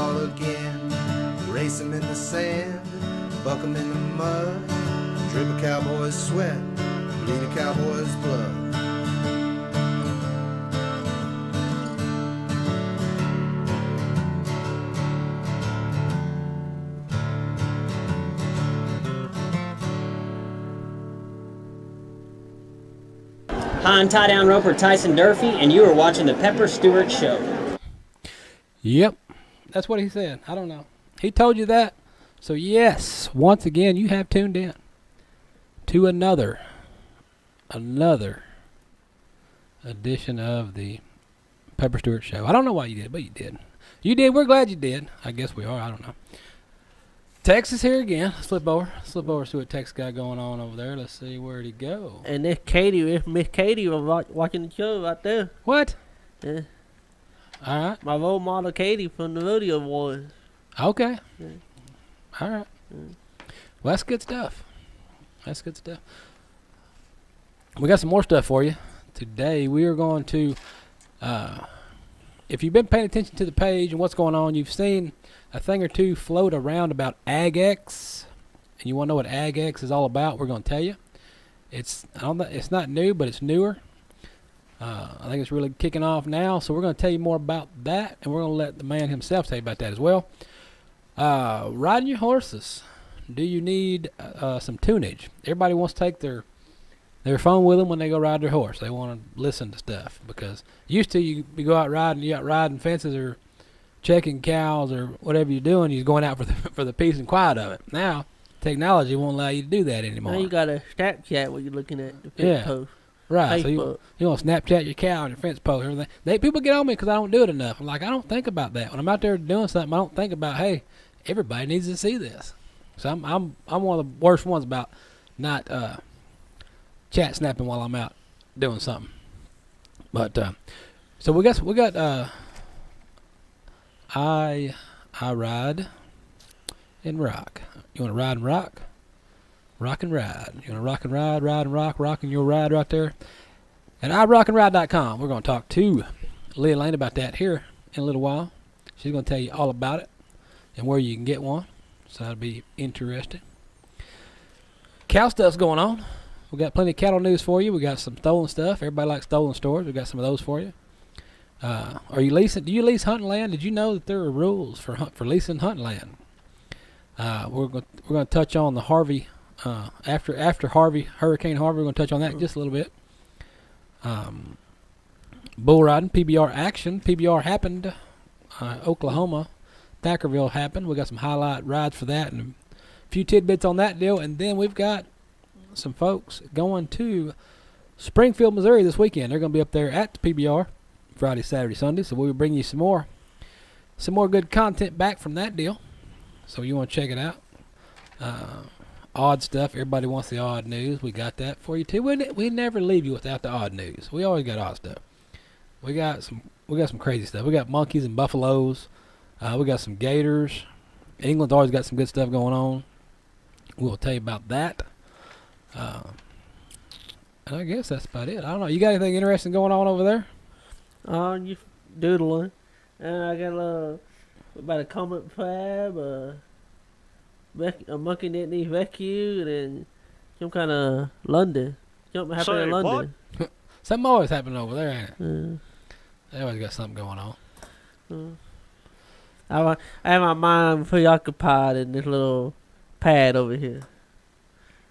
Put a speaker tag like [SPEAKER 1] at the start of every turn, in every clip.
[SPEAKER 1] all again. Race 'em in the sand, buck 'em in the mud, drip a cowboy's sweat, bleed a cowboy's blood.
[SPEAKER 2] Hi, I'm tie-down roper Tyson Durfee, and you are watching the Pepper Stewart Show.
[SPEAKER 3] Yep, that's what he said. I don't know. He told you that. So yes, once again, you have tuned in to another edition of the Pepper Stewart Show. I don't know why you did, but you did. You did. We're glad you did. I guess we are. I don't know. Tex is here again. Slip over, see what Tex got going on over there. Let's see, where'd he go?
[SPEAKER 4] And Miss Katie was watching the show right there.
[SPEAKER 3] What?
[SPEAKER 4] Yeah.
[SPEAKER 3] All right.
[SPEAKER 4] My role model Katie from the Rodeo Boys.
[SPEAKER 3] Okay.
[SPEAKER 4] Yeah.
[SPEAKER 3] All right.
[SPEAKER 4] Yeah.
[SPEAKER 3] Well, that's good stuff. That's good stuff. We got some more stuff for you. Today we are going to, if you've been paying attention to the page and what's going on, you've seen a thing or two float around about AGEX, and you want to know what AGEX is all about. We're going to tell you. It's not new, but it's newer. I think it's really kicking off now, so we're going to tell you more about that, and we're going to let the man himself tell you about that as well. Riding your horses. Do you need some tunage? Everybody wants to take their phone with them when they go ride their horse. They want to listen to stuff, because used to you go out riding, you out riding fences or checking cows or whatever you're doing, you're going out for the peace and quiet of it. Now, technology won't allow you to do that anymore.
[SPEAKER 4] Now you got a Snapchat where you're looking at the fence post.
[SPEAKER 3] Right.
[SPEAKER 4] Facebook.
[SPEAKER 3] So you want to Snapchat your cow and your fence post, everything. People get on me because I don't do it enough. I'm like, I don't think about that. When I'm out there doing something, I don't think about, hey, everybody needs to see this. So I'm one of the worst ones about not chat snapping while I'm out doing something. But so we got I ride and rock. You want to ride and rock? Rock and ride. You want to rock and ride and rock, rocking your ride right there. At iRockandRide.com, we're going to talk to Leah Lane about that here in a little while. She's going to tell you all about it and where you can get one. So that'll be interesting. Cow stuff's going on. We got plenty of cattle news for you. We got some stolen stuff. Everybody likes stolen stores. We got some of those for you. Are you leasing? Do you lease hunting land? Did you know that there are rules for leasing hunting land? We're going to touch on the Harvey after Harvey, Hurricane Harvey. We're going to touch on that just a little bit. Bull riding, PBR action. PBR happened. Oklahoma, Thackerville happened. We got some highlight rides for that and a few tidbits on that deal. And then we've got some folks going to Springfield, Missouri this weekend. They're going to be up there at the PBR Friday, Saturday, Sunday. So we'll bring you some more good content back from that deal. So you want to check it out. Odd stuff. Everybody wants the odd news. We got that for you too. We never leave you without the odd news. We always got odd stuff. We got some crazy stuff. We got monkeys and buffaloes. We got some gators. England's always got some good stuff going on. We'll tell you about that. And I guess that's about it. I don't know. You got anything interesting going on over there?
[SPEAKER 4] You doodling. And I got about a comet crab, a monkey that needs rescue, and then some kind of London. Something happened in London.
[SPEAKER 3] Something always happening over there, ain't it? They always got something going on.
[SPEAKER 4] I have my mind preoccupied in this little pad over here.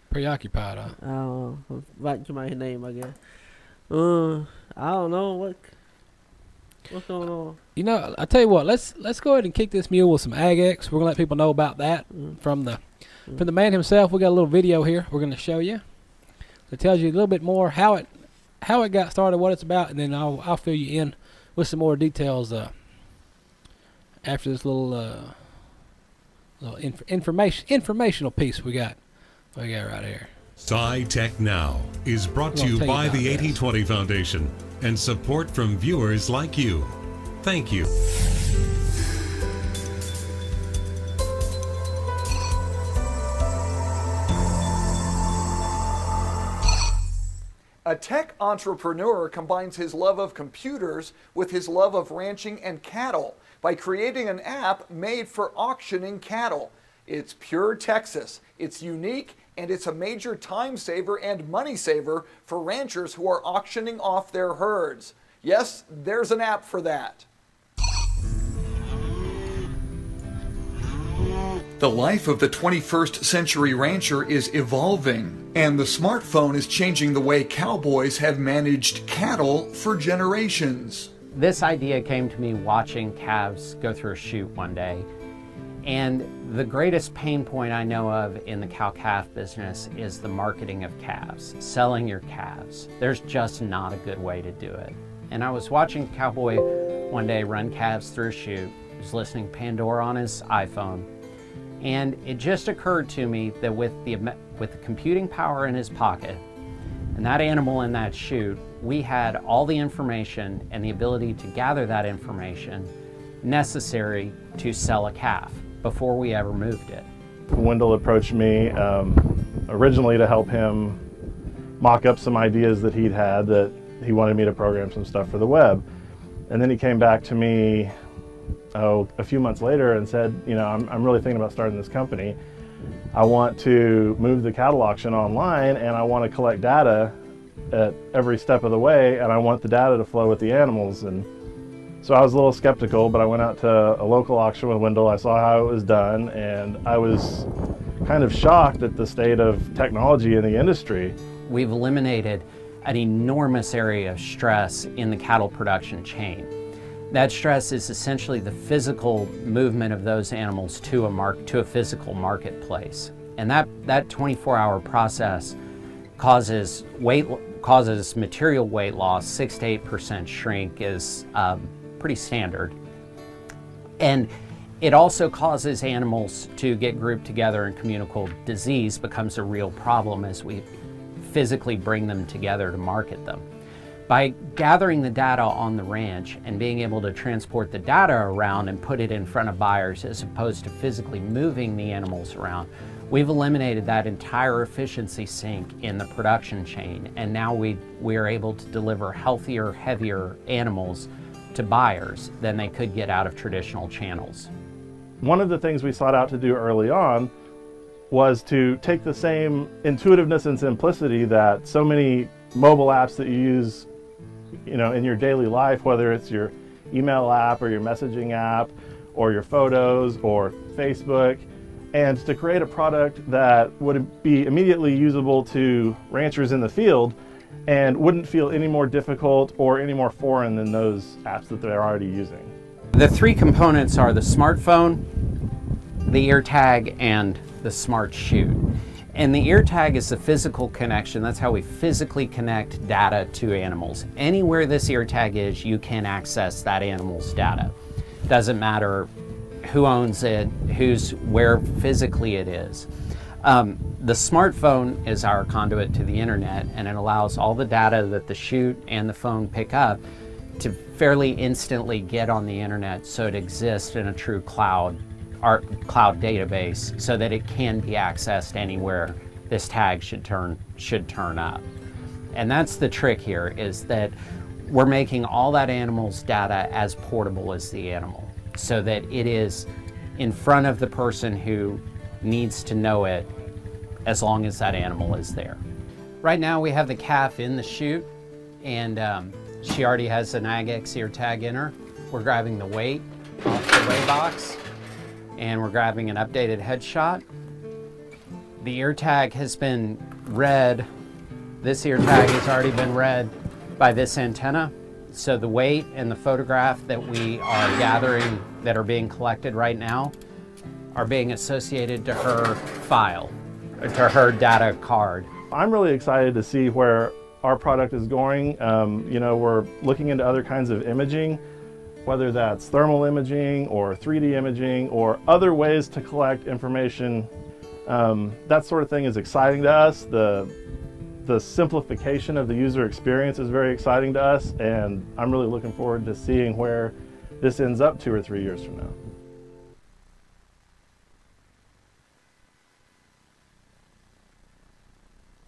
[SPEAKER 3] Preoccupied, huh?
[SPEAKER 4] I don't know. Right to my name, I guess. I don't know what's going on.
[SPEAKER 3] You know, I tell you what. Let's go ahead and kick this mule with some AGEX. We're gonna let people know about that from the man himself. We got a little video here. We're gonna show you. It tells you a little bit more how it got started, what it's about, and then I'll fill you in with some more details after this little informational piece we got right here.
[SPEAKER 5] SciTech Now is brought to you by the 80/20 Foundation and support from viewers like you. Thank you.
[SPEAKER 6] A tech entrepreneur combines his love of computers with his love of ranching and cattle. by creating an app made for auctioning cattle. It's pure Texas, it's unique, and it's a major time saver and money saver for ranchers who are auctioning off their herds. Yes, there's an app for that. The life of the 21st century rancher is evolving, and the smartphone is changing the way cowboys have managed cattle for generations.
[SPEAKER 7] This idea came to me watching calves go through a chute one day. And the greatest pain point I know of in the cow-calf business is the marketing of calves, selling your calves. There's just not a good way to do it. And I was watching a cowboy one day run calves through a chute. He was listening to Pandora on his iPhone. And it just occurred to me that with the computing power in his pocket and that animal in that chute, we had all the information and the ability to gather that information necessary to sell a calf before we ever moved it.
[SPEAKER 8] Wendell approached me originally to help him mock up some ideas that he'd had that he wanted me to program some stuff for the web. And then he came back to me a few months later and said, you know, I'm really thinking about starting this company. I want to move the cattle auction online, and I want to collect data at every step of the way, and I want the data to flow with the animals. And so I was a little skeptical, but I went out to a local auction with Wendell. I saw how it was done, and I was kind of shocked at the state of technology in the industry.
[SPEAKER 7] We've eliminated an enormous area of stress in the cattle production chain. That stress is essentially the physical movement of those animals to a physical marketplace. And that 24-hour process causes material weight loss. 6 to 8% shrink is pretty standard. And it also causes animals to get grouped together, and communicable disease becomes a real problem as we physically bring them together to market them. By gathering the data on the ranch and being able to transport the data around and put it in front of buyers as opposed to physically moving the animals around, we've eliminated that entire efficiency sink in the production chain, and now we are able to deliver healthier, heavier animals to buyers than they could get out of traditional channels.
[SPEAKER 8] One of the things we sought out to do early on was to take the same intuitiveness and simplicity that so many mobile apps that you use, you know, in your daily life, whether it's your email app or your messaging app or your photos or Facebook, and to create a product that would be immediately usable to ranchers in the field and wouldn't feel any more difficult or any more foreign than those apps that they're already using.
[SPEAKER 7] The three components are the smartphone, the ear tag, and the smart chute. And the ear tag is the physical connection. That's how we physically connect data to animals. Anywhere this ear tag is, you can access that animal's data. Doesn't matter who owns it, where physically it is. The smartphone is our conduit to the internet, and it allows all the data that the chute and the phone pick up to fairly instantly get on the internet, so it exists in a true cloud database, so that it can be accessed anywhere this tag should turn up. And that's the trick here, is that we're making all that animal's data as portable as the animal, so that it is in front of the person who needs to know it as long as that animal is there. Right now we have the calf in the chute, and she already has an AGEX ear tag in her. We're grabbing the weight off the weigh box, and we're grabbing an updated headshot. The ear tag has been read. This ear tag has already been read by this antenna. So the weight and the photograph that we are gathering, that are being collected right now, are being associated to her file, to her data card.
[SPEAKER 8] I'm really excited to see where our product is going. You know, we're looking into other kinds of imaging, whether that's thermal imaging or 3D imaging or other ways to collect information. That sort of thing is exciting to us. The simplification of the user experience is very exciting to us, and I'm really looking forward to seeing where this ends up 2 or 3 years from now.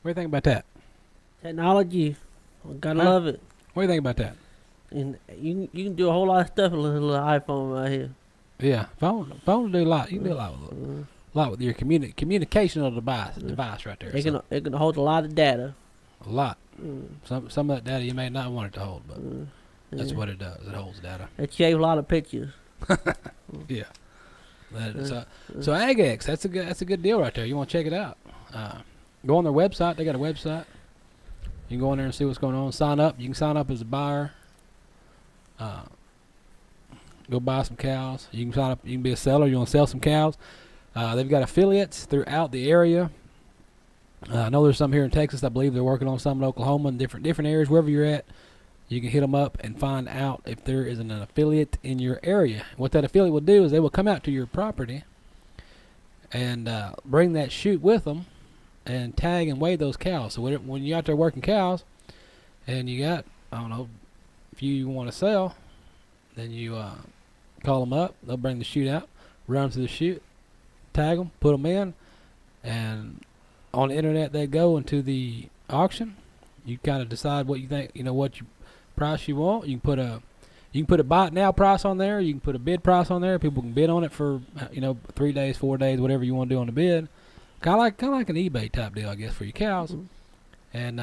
[SPEAKER 3] What do you think about that?
[SPEAKER 4] Technology, gotta love it.
[SPEAKER 3] What do you think about that?
[SPEAKER 4] And you can do a whole lot of stuff with a little iPhone right here.
[SPEAKER 3] Yeah, phone will do a lot. You can do a lot with your communicational device right there.
[SPEAKER 4] It can hold a lot of data.
[SPEAKER 3] A lot. Some of that data you may not want it to hold, but that's what it does. It holds data.
[SPEAKER 4] It saves a lot of pictures.
[SPEAKER 3] Yeah. So AGEX, that's a good deal right there. You want to check it out? Go on their website. They got a website. You can go in there and see what's going on. Sign up. You can sign up as a buyer. Go buy some cows. You can sign up. You can be a seller. You want to sell some cows. They've got affiliates throughout the area. I know there's some here in Texas. I believe they're working on some in Oklahoma and different areas. Wherever you're at, you can hit them up and find out if there is an affiliate in your area. What that affiliate will do is they will come out to your property and bring that chute with them and tag and weigh those cows. So when you're out there working cows and you got, I don't know, if you want to sell, then you call them up. They'll bring the chute out, run them to the chute, tag them, put them in, and on the internet they go into the auction. You kind of decide what you think, what price you want. You can put a buy it now price on there. You can put a bid price on there. People can bid on it for 3 days, 4 days, whatever you want to do on the bid. Kind of like an eBay type deal, I guess, for your cows. And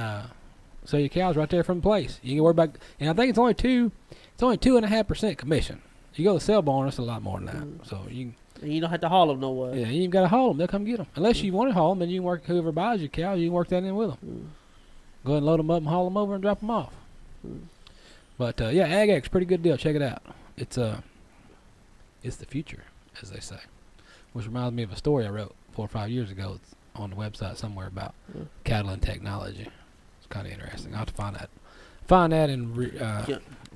[SPEAKER 3] sell your cows right there from the place. You can worry about, and I think it's only 2.5% commission. You go to sell barn, it's a lot more than that. So
[SPEAKER 4] you don't have to haul them nowhere.
[SPEAKER 3] Yeah, you ain't got to haul them. They'll come get them. Unless you want to haul them, then you can work, whoever buys your cows, you can work that in with them. Go ahead and load them up and haul them over and drop them off. But yeah, AGEX, pretty good deal. Check it out. It's the future, as they say. Which reminds me of a story I wrote 4 or 5 years ago. It's on the website somewhere about cattle and technology. It's kind of interesting. I'll have to find that and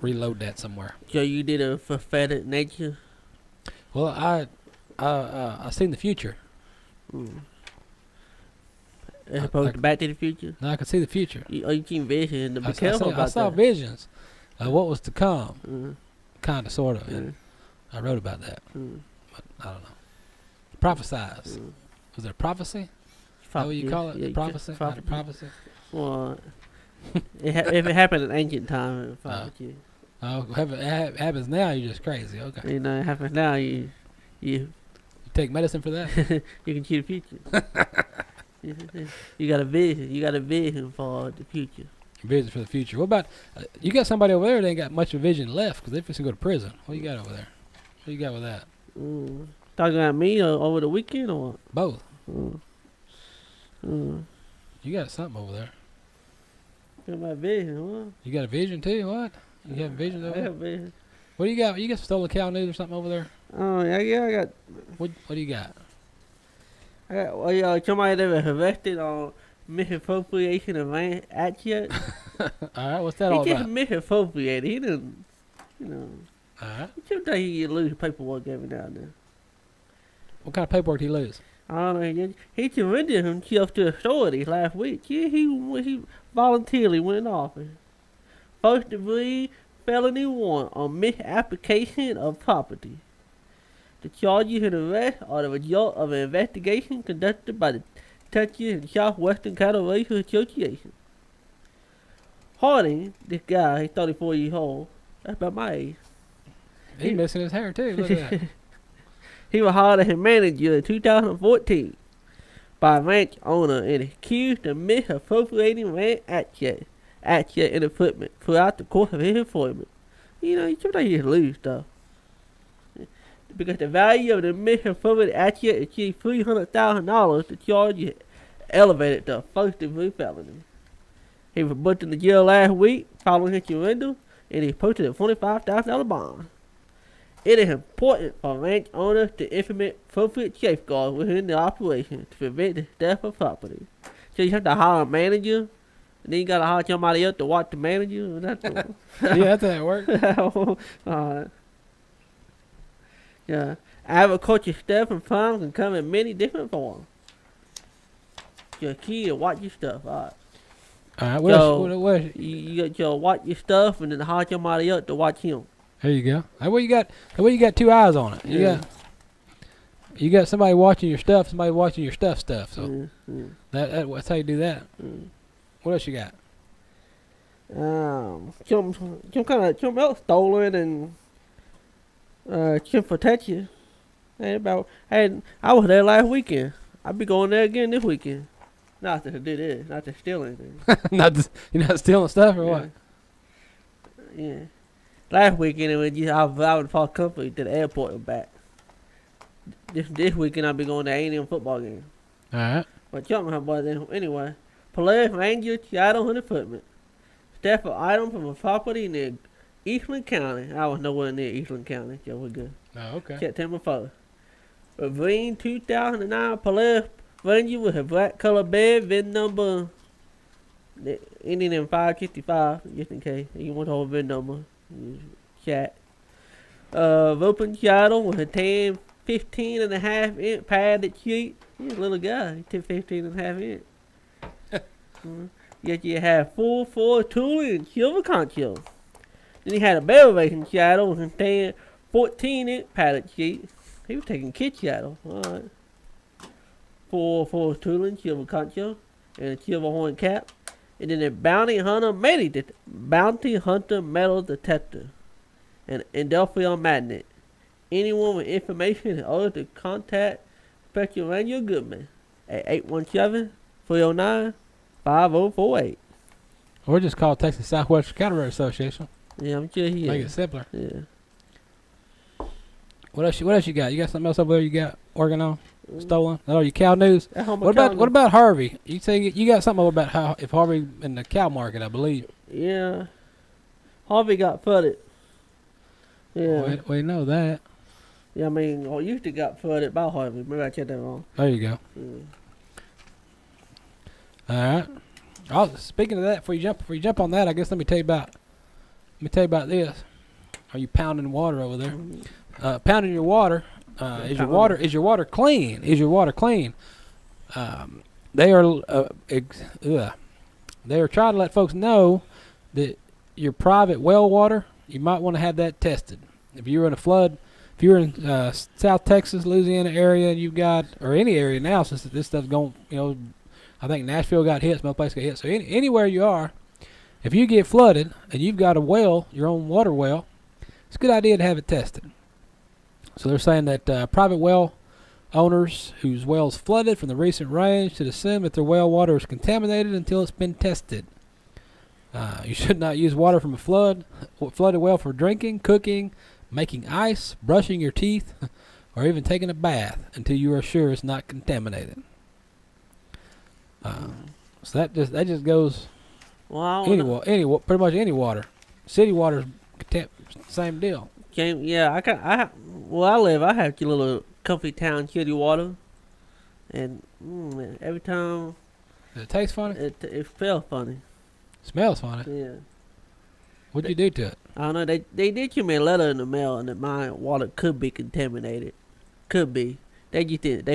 [SPEAKER 3] reload that somewhere.
[SPEAKER 4] So you did a prophetic nature?
[SPEAKER 3] Well, I seen the future.
[SPEAKER 4] As opposed to Back to the Future?
[SPEAKER 3] No, I could see the future.
[SPEAKER 4] You seen visions. Be careful about that.
[SPEAKER 3] I saw visions of what was to come. Kind of, sort of. And I wrote about that. But I don't know. Prophesize. Was it a prophecy? Is that what you call it? Prophecy? Not a prophecy?
[SPEAKER 4] Well, if it happened in ancient time, it's prophecy.
[SPEAKER 3] If it happens now, you're just crazy. Okay.
[SPEAKER 4] It happens now, you
[SPEAKER 3] take medicine for that?
[SPEAKER 4] You can see the future. You got a vision. You got a vision for the future.
[SPEAKER 3] Vision for the future. What about, you got somebody over there that ain't got much of vision left because they're fixing to go to prison. What you got over there? What you got with that?
[SPEAKER 4] Talking about me over the weekend or what?
[SPEAKER 3] Both. You got something over there.
[SPEAKER 4] Got my vision, what?
[SPEAKER 3] You got a vision too? What? You have visions over there?
[SPEAKER 4] I have vision.
[SPEAKER 3] What do you got? You got some stolen cow news or something over there?
[SPEAKER 4] Oh, yeah, I got.
[SPEAKER 3] What do you got?
[SPEAKER 4] I got, somebody that was arrested on misappropriation of AGEX.
[SPEAKER 3] Alright, what's that all about?
[SPEAKER 4] He just misappropriated. He didn't,
[SPEAKER 3] Alright.
[SPEAKER 4] Sometimes you lose paperwork every now and then.
[SPEAKER 3] What kind of paperwork did he lose?
[SPEAKER 4] I don't know. He surrendered himself to authorities last week. Yeah, he voluntarily went off. First degree felony warrant on misapplication of property. The charges and arrest are the result of an investigation conducted by the Texas and Southwestern Cattle Racial Association. Harding, this guy, he's 34 years old. That's about my age.
[SPEAKER 3] He's missing his hair too. Look at that.
[SPEAKER 4] He was hired as a manager in 2014 by a ranch owner and accused of misappropriating ranch access and equipment throughout the course of his employment. Sometimes you just lose stuff. Because the value of the misappropriated access achieved $300,000, the charge is elevated to a first-degree felony. He was booked in the jail last week following his surrender, and he posted a $25,000 bond. It is important for ranch owners to implement appropriate safeguards within the operation to prevent the theft of property. So you have to hire a manager, and then you got to hire somebody else to watch the manager.
[SPEAKER 3] Yeah, that's how it works.
[SPEAKER 4] Yeah, agriculture stuff and farms can come in many different forms. Your key to watch your stuff. All right.
[SPEAKER 3] What else?
[SPEAKER 4] You got your watch your stuff and then hire somebody else to watch him.
[SPEAKER 3] There you go. That way you got 2 eyes on it. You got somebody watching your stuff, somebody watching your stuff. So that's how you do that. What else you got?
[SPEAKER 4] Some else stolen and for touching. I was there last weekend. I'll be going there again this weekend. Not to do this, not to steal anything.
[SPEAKER 3] You're not stealing stuff or what?
[SPEAKER 4] Yeah. Last weekend I would fall comfy to the airport and back. This weekend I'll be going to A&M football game.
[SPEAKER 3] All right.
[SPEAKER 4] But anyway, Polaris Ranger Seattle Hunter Footman. Step for item from a property near Eastland County. I was nowhere near Eastland County, so we're good.
[SPEAKER 3] Oh, okay.
[SPEAKER 4] September 4th. A green 2009 Polaris Ranger with a black color bed, VIN number ending in 555, just in case you want the whole VIN number. Chat. Open Seattle with a 15.5 inch padded sheet. He's a little guy. He's 15.5 inch. Yet you have full tooling and silver concho. Then he had a barrel racing shadow with a 14-inch padded sheet. He was taking kid shadow. Alright. Full tooling, silver concho, and a silver horn cap. And then a bounty hunter metal detector. And industrial magnet. Anyone with information in order to contact Special Ranger Goodman at 817-309-5048.
[SPEAKER 3] Or just call Texas Southwestern Cavalry Association.
[SPEAKER 4] Yeah, I'm sure he is.
[SPEAKER 3] Make it simpler.
[SPEAKER 4] Yeah.
[SPEAKER 3] What else you got? You got something else over there you got working on? Stolen? That all your cow news? What about Harvey? You say you got something about how if Harvey in the cow market, I believe.
[SPEAKER 4] Yeah. Harvey got flooded. Yeah.
[SPEAKER 3] We know that.
[SPEAKER 4] Yeah, I mean, used to got flooded by Harvey. Maybe I checked that wrong.
[SPEAKER 3] There you go. All right. Speaking of that, before you jump on that, I guess let me tell you about this. Are you pounding water over there? Pounding your water. Is your water clean? Is your water clean? They are trying to let folks know that your private well water, you might want to have that tested. If you're in a flood, if you're in South Texas, Louisiana area, and you've got, or any area now, since this stuff's going, I think Nashville got hit, some other place got hit. So anywhere you are, if you get flooded and you've got a well, your own water well, it's a good idea to have it tested. So they're saying that private well owners whose wells flooded from the recent rain should assume that their well water is contaminated until it's been tested. You should not use water from a flooded well for drinking, cooking, making ice, brushing your teeth, or even taking a bath until you are sure it's not contaminated. So that just goes pretty much any water. City water is same deal.
[SPEAKER 4] Where I live, I have a little comfy town city water, and every time
[SPEAKER 3] does it taste funny?
[SPEAKER 4] It smells funny.
[SPEAKER 3] Smells funny.
[SPEAKER 4] Yeah.
[SPEAKER 3] What'd you do to it?
[SPEAKER 4] I don't know. They did give me a letter in the mail, and that my water could be contaminated. Could be. They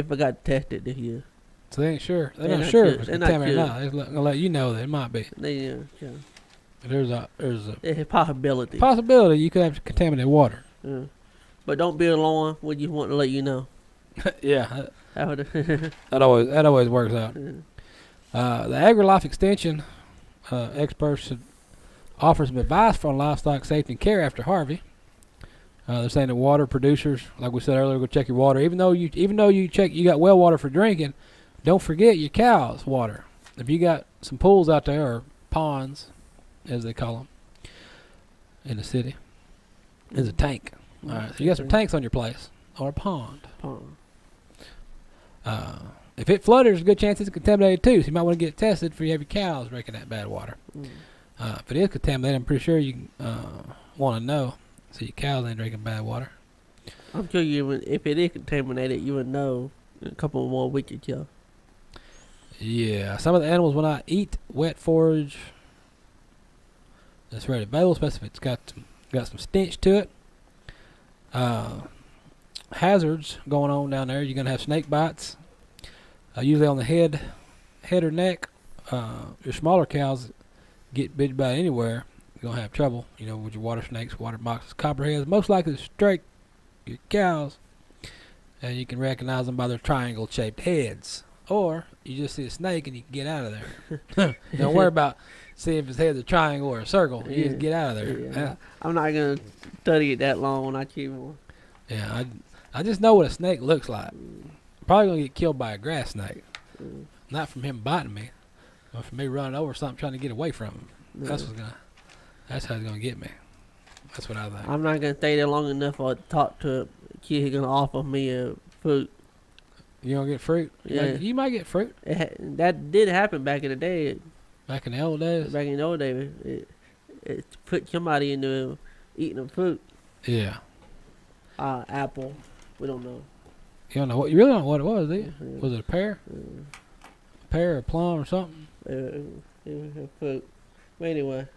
[SPEAKER 4] forgot to test it this year.
[SPEAKER 3] So they ain't sure. They're not sure if it's contaminated or not. They're gonna let you know that it might be.
[SPEAKER 4] Yeah.
[SPEAKER 3] There's a
[SPEAKER 4] possibility.
[SPEAKER 3] Possibility you could have contaminated water.
[SPEAKER 4] Yeah. But don't be alarmed. We just want to let you know.
[SPEAKER 3] Yeah. That always works out. Yeah. The AgriLife Extension experts should offer some advice for livestock safety and care after Harvey. They're saying that water producers, like we said earlier, go check your water. Even though you check you got well water for drinking, don't forget your cows' water. If you got some pools out there, or ponds, as they call them in the city, there's a tank. All right, so you got some tanks on your place, or a pond. If it flooded, there's a good chance it's contaminated too, so you might want to get it tested before you have your cows drinking that bad water. If it is contaminated, I'm pretty sure you want to know, so your cows ain't drinking bad water.
[SPEAKER 4] I'm sure if it is contaminated, you would know in a couple more weeks or so.
[SPEAKER 3] Yeah, some of the animals will not eat wet forage that's ready available, especially if it's got some stench to it. Hazards going on down there. You're gonna have snake bites, usually on the head or neck. Your smaller cows get bit by anywhere, you're gonna have trouble. With your water snakes, water boxes, copperheads. Most likely to strike your cows, and you can recognize them by their triangle-shaped heads or you just see a snake and you can get out of there. Don't worry about seeing if his head's a triangle or a circle. You just get out of there.
[SPEAKER 4] Yeah. I'm not gonna study it that long when I keep one.
[SPEAKER 3] Yeah, I just know what a snake looks like. Probably gonna get killed by a grass snake. Not from him biting me, or from me running over something trying to get away from him. That's how he's gonna get me. That's what I think.
[SPEAKER 4] I'm not gonna stay there long enough or talk to a kid who's gonna offer me a fruit.
[SPEAKER 3] You gonna get fruit?
[SPEAKER 4] Yeah.
[SPEAKER 3] You might get fruit.
[SPEAKER 4] That did happen back in the day.
[SPEAKER 3] Back in the old days?
[SPEAKER 4] Back in the old days. It put somebody into eating a fruit.
[SPEAKER 3] Yeah.
[SPEAKER 4] Apple. We don't know.
[SPEAKER 3] You don't know what? You really don't know what it was, do you? Yeah. Was it a pear? A pear or plum or something?
[SPEAKER 4] It was a fruit. But anyway,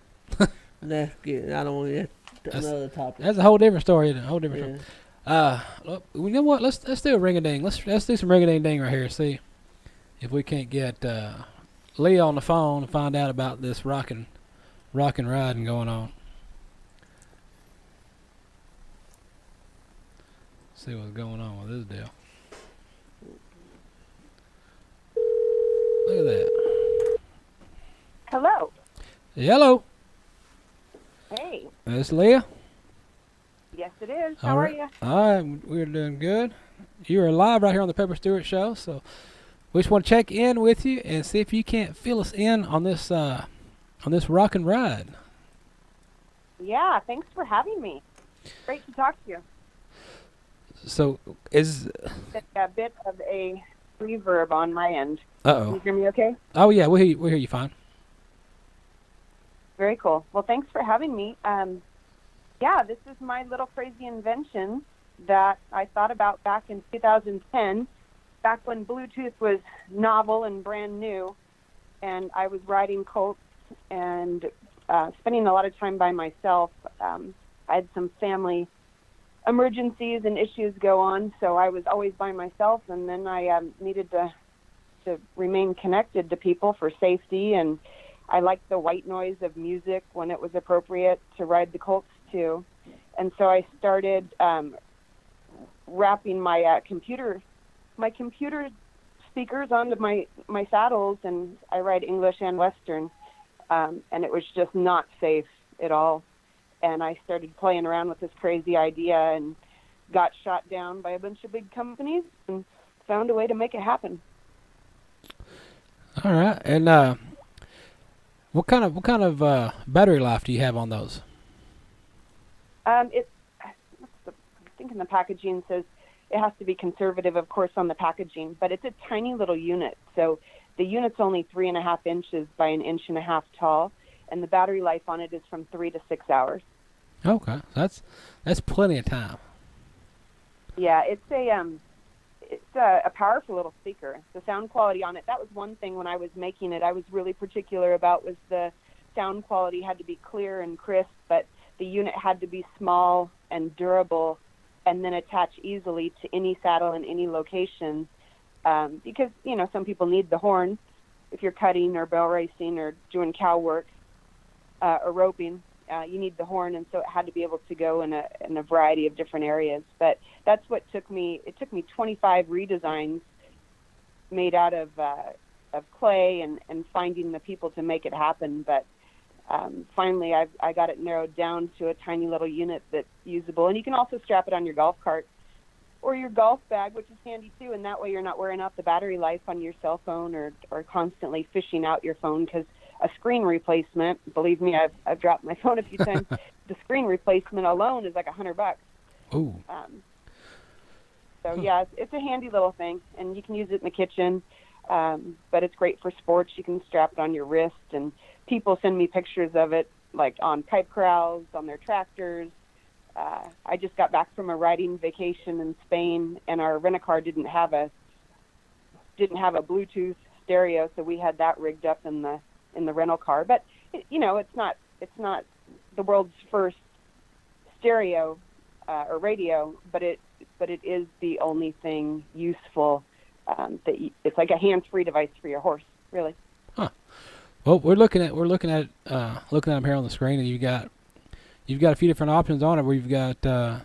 [SPEAKER 4] that's good. I don't want to get another topic.
[SPEAKER 3] That's a whole different story, isn't it? A whole different story. Look, you know what? Let's do a ring-a-ding. Let's do some ring-a-ding-ding right here. See if we can't get Leah on the phone and find out about this rockin' riding going on. See what's going on with this deal. Look at that.
[SPEAKER 9] Hello.
[SPEAKER 3] Hello.
[SPEAKER 9] Hey.
[SPEAKER 3] This Leah?
[SPEAKER 9] Yes, it is. How are you?
[SPEAKER 3] All right, we're doing good. You're live right here on the Pepper Stewart Show, so we just want to check in with you and see if you can't fill us in on this rockin' ride.
[SPEAKER 9] Yeah, thanks for having me. Great to talk to you.
[SPEAKER 3] So is
[SPEAKER 9] a bit of a reverb on my end.
[SPEAKER 3] Uh-oh.
[SPEAKER 9] Can you hear me okay?
[SPEAKER 3] Oh yeah, we hear you fine.
[SPEAKER 9] Very cool. Well, thanks for having me. Yeah, this is my little crazy invention that I thought about back in 2010, back when Bluetooth was novel and brand new, and I was riding colts and spending a lot of time by myself. I had some family emergencies and issues go on, so I was always by myself, and then I needed to remain connected to people for safety, and I liked the white noise of music when it was appropriate to ride the colts to. And so I started wrapping my computer speakers onto my saddles, and I ride English and Western, and it was just not safe at all. And I started playing around with this crazy idea and got shot down by a bunch of big companies and found a way to make it happen.
[SPEAKER 3] All right. And what kind of battery life do you have on those?
[SPEAKER 9] I think in the packaging says it has to be conservative, of course, on the packaging, but it's a tiny little unit. So the unit's only 3.5 inches by 1.5 inches tall, and the battery life on it is from 3 to 6 hours.
[SPEAKER 3] Okay, that's plenty of time.
[SPEAKER 9] Yeah, it's a powerful little speaker. The sound quality on it, that was one thing when I was making it I was really particular about, was the sound quality had to be clear and crisp, but the unit had to be small and durable and then attach easily to any saddle in any location, because, you know, some people need the horn if you're cutting or barrel racing or doing cow work or roping. You need the horn, and so it had to be able to go in a variety of different areas. But that's what took me. It took me 25 redesigns made out of clay and finding the people to make it happen. But finally, I got it narrowed down to a tiny little unit that's usable, and you can also strap it on your golf cart or your golf bag, which is handy too. And that way, you're not wearing out the battery life on your cell phone or constantly fishing out your phone, because a screen replacement, believe me, I've dropped my phone a few times. The screen replacement alone is like $100.
[SPEAKER 3] Ooh.
[SPEAKER 9] So yeah, it's a handy little thing, and you can use it in the kitchen. But it's great for sports. You can strap it on your wrist, and people send me pictures of it, like on pipe corrals, on their tractors. I just got back from a riding vacation in Spain, and our rent-a-car didn't have a Bluetooth stereo, so we had that rigged up in the rental car. But you know, it's not the world's first stereo or radio, but it is the only thing useful it's like a hands-free device for your horse, really.
[SPEAKER 3] Huh. Well, we're looking at them here on the screen, and you've got a few different options on it. Where you got the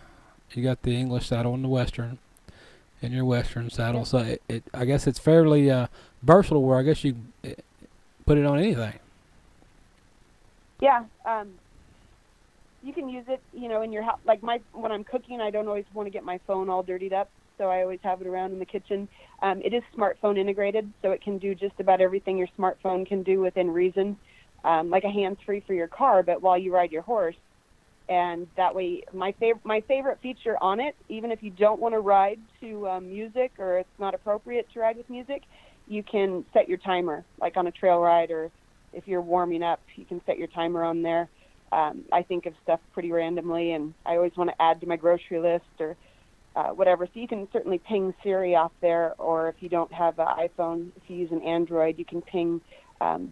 [SPEAKER 3] English saddle and the Western, in your Western saddle. So I guess it's fairly versatile, where I guess you put it on anything.
[SPEAKER 9] Yeah, you can use it, in your house. Like when I'm cooking, I don't always want to get my phone all dirtied up, so I always have it around in the kitchen. It is smartphone integrated, so it can do just about everything your smartphone can do within reason, like a hands-free for your car, but while you ride your horse. And that way, my favorite feature on it, even if you don't want to ride to music, or it's not appropriate to ride with music, you can set your timer, like on a trail ride, or if you're warming up, you can set your timer on there. I think of stuff pretty randomly, and I always want to add to my grocery list or whatever. So you can certainly ping Siri off there, or if you don't have an iPhone, if you use an Android, you can ping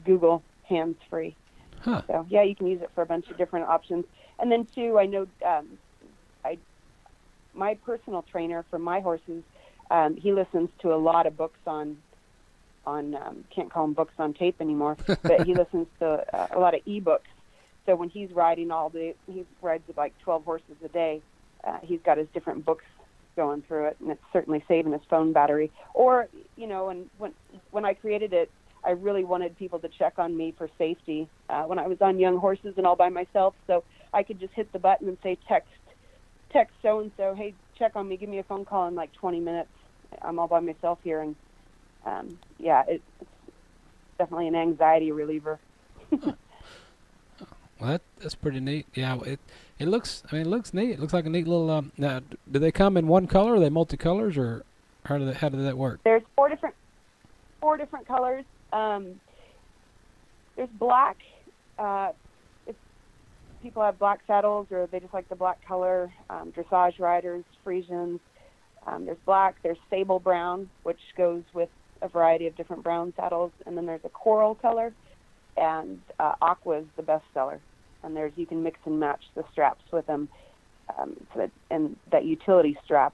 [SPEAKER 9] Google hands-free.
[SPEAKER 3] Huh.
[SPEAKER 9] So, yeah, you can use it for a bunch of different options. And then, too, I know my personal trainer for my horses, he listens to a lot of books on can't call them books on tape anymore, but he listens to a lot of e-books. So when he's riding all day, he rides like 12 horses a day. He's got his different books going through it, and it's certainly saving his phone battery. Or, and when I created it, I really wanted people to check on me for safety when I was on young horses and all by myself. So I could just hit the button and say, text so-and-so, hey, check on me, give me a phone call in like 20 minutes. I'm all by myself here. And, it's definitely an anxiety reliever.
[SPEAKER 3] Well, that's pretty neat. Yeah, it looks neat. It looks like a neat little. Now, do they come in one color? Are they multicolors, or how did that work?
[SPEAKER 9] There's four different colors. There's black. If people have black saddles, or they just like the black color, dressage riders, Friesians. There's black. There's sable brown, which goes with a variety of different brown saddles, and then there's a coral color, and aqua is the best seller. And you can mix and match the straps with them, and that utility strap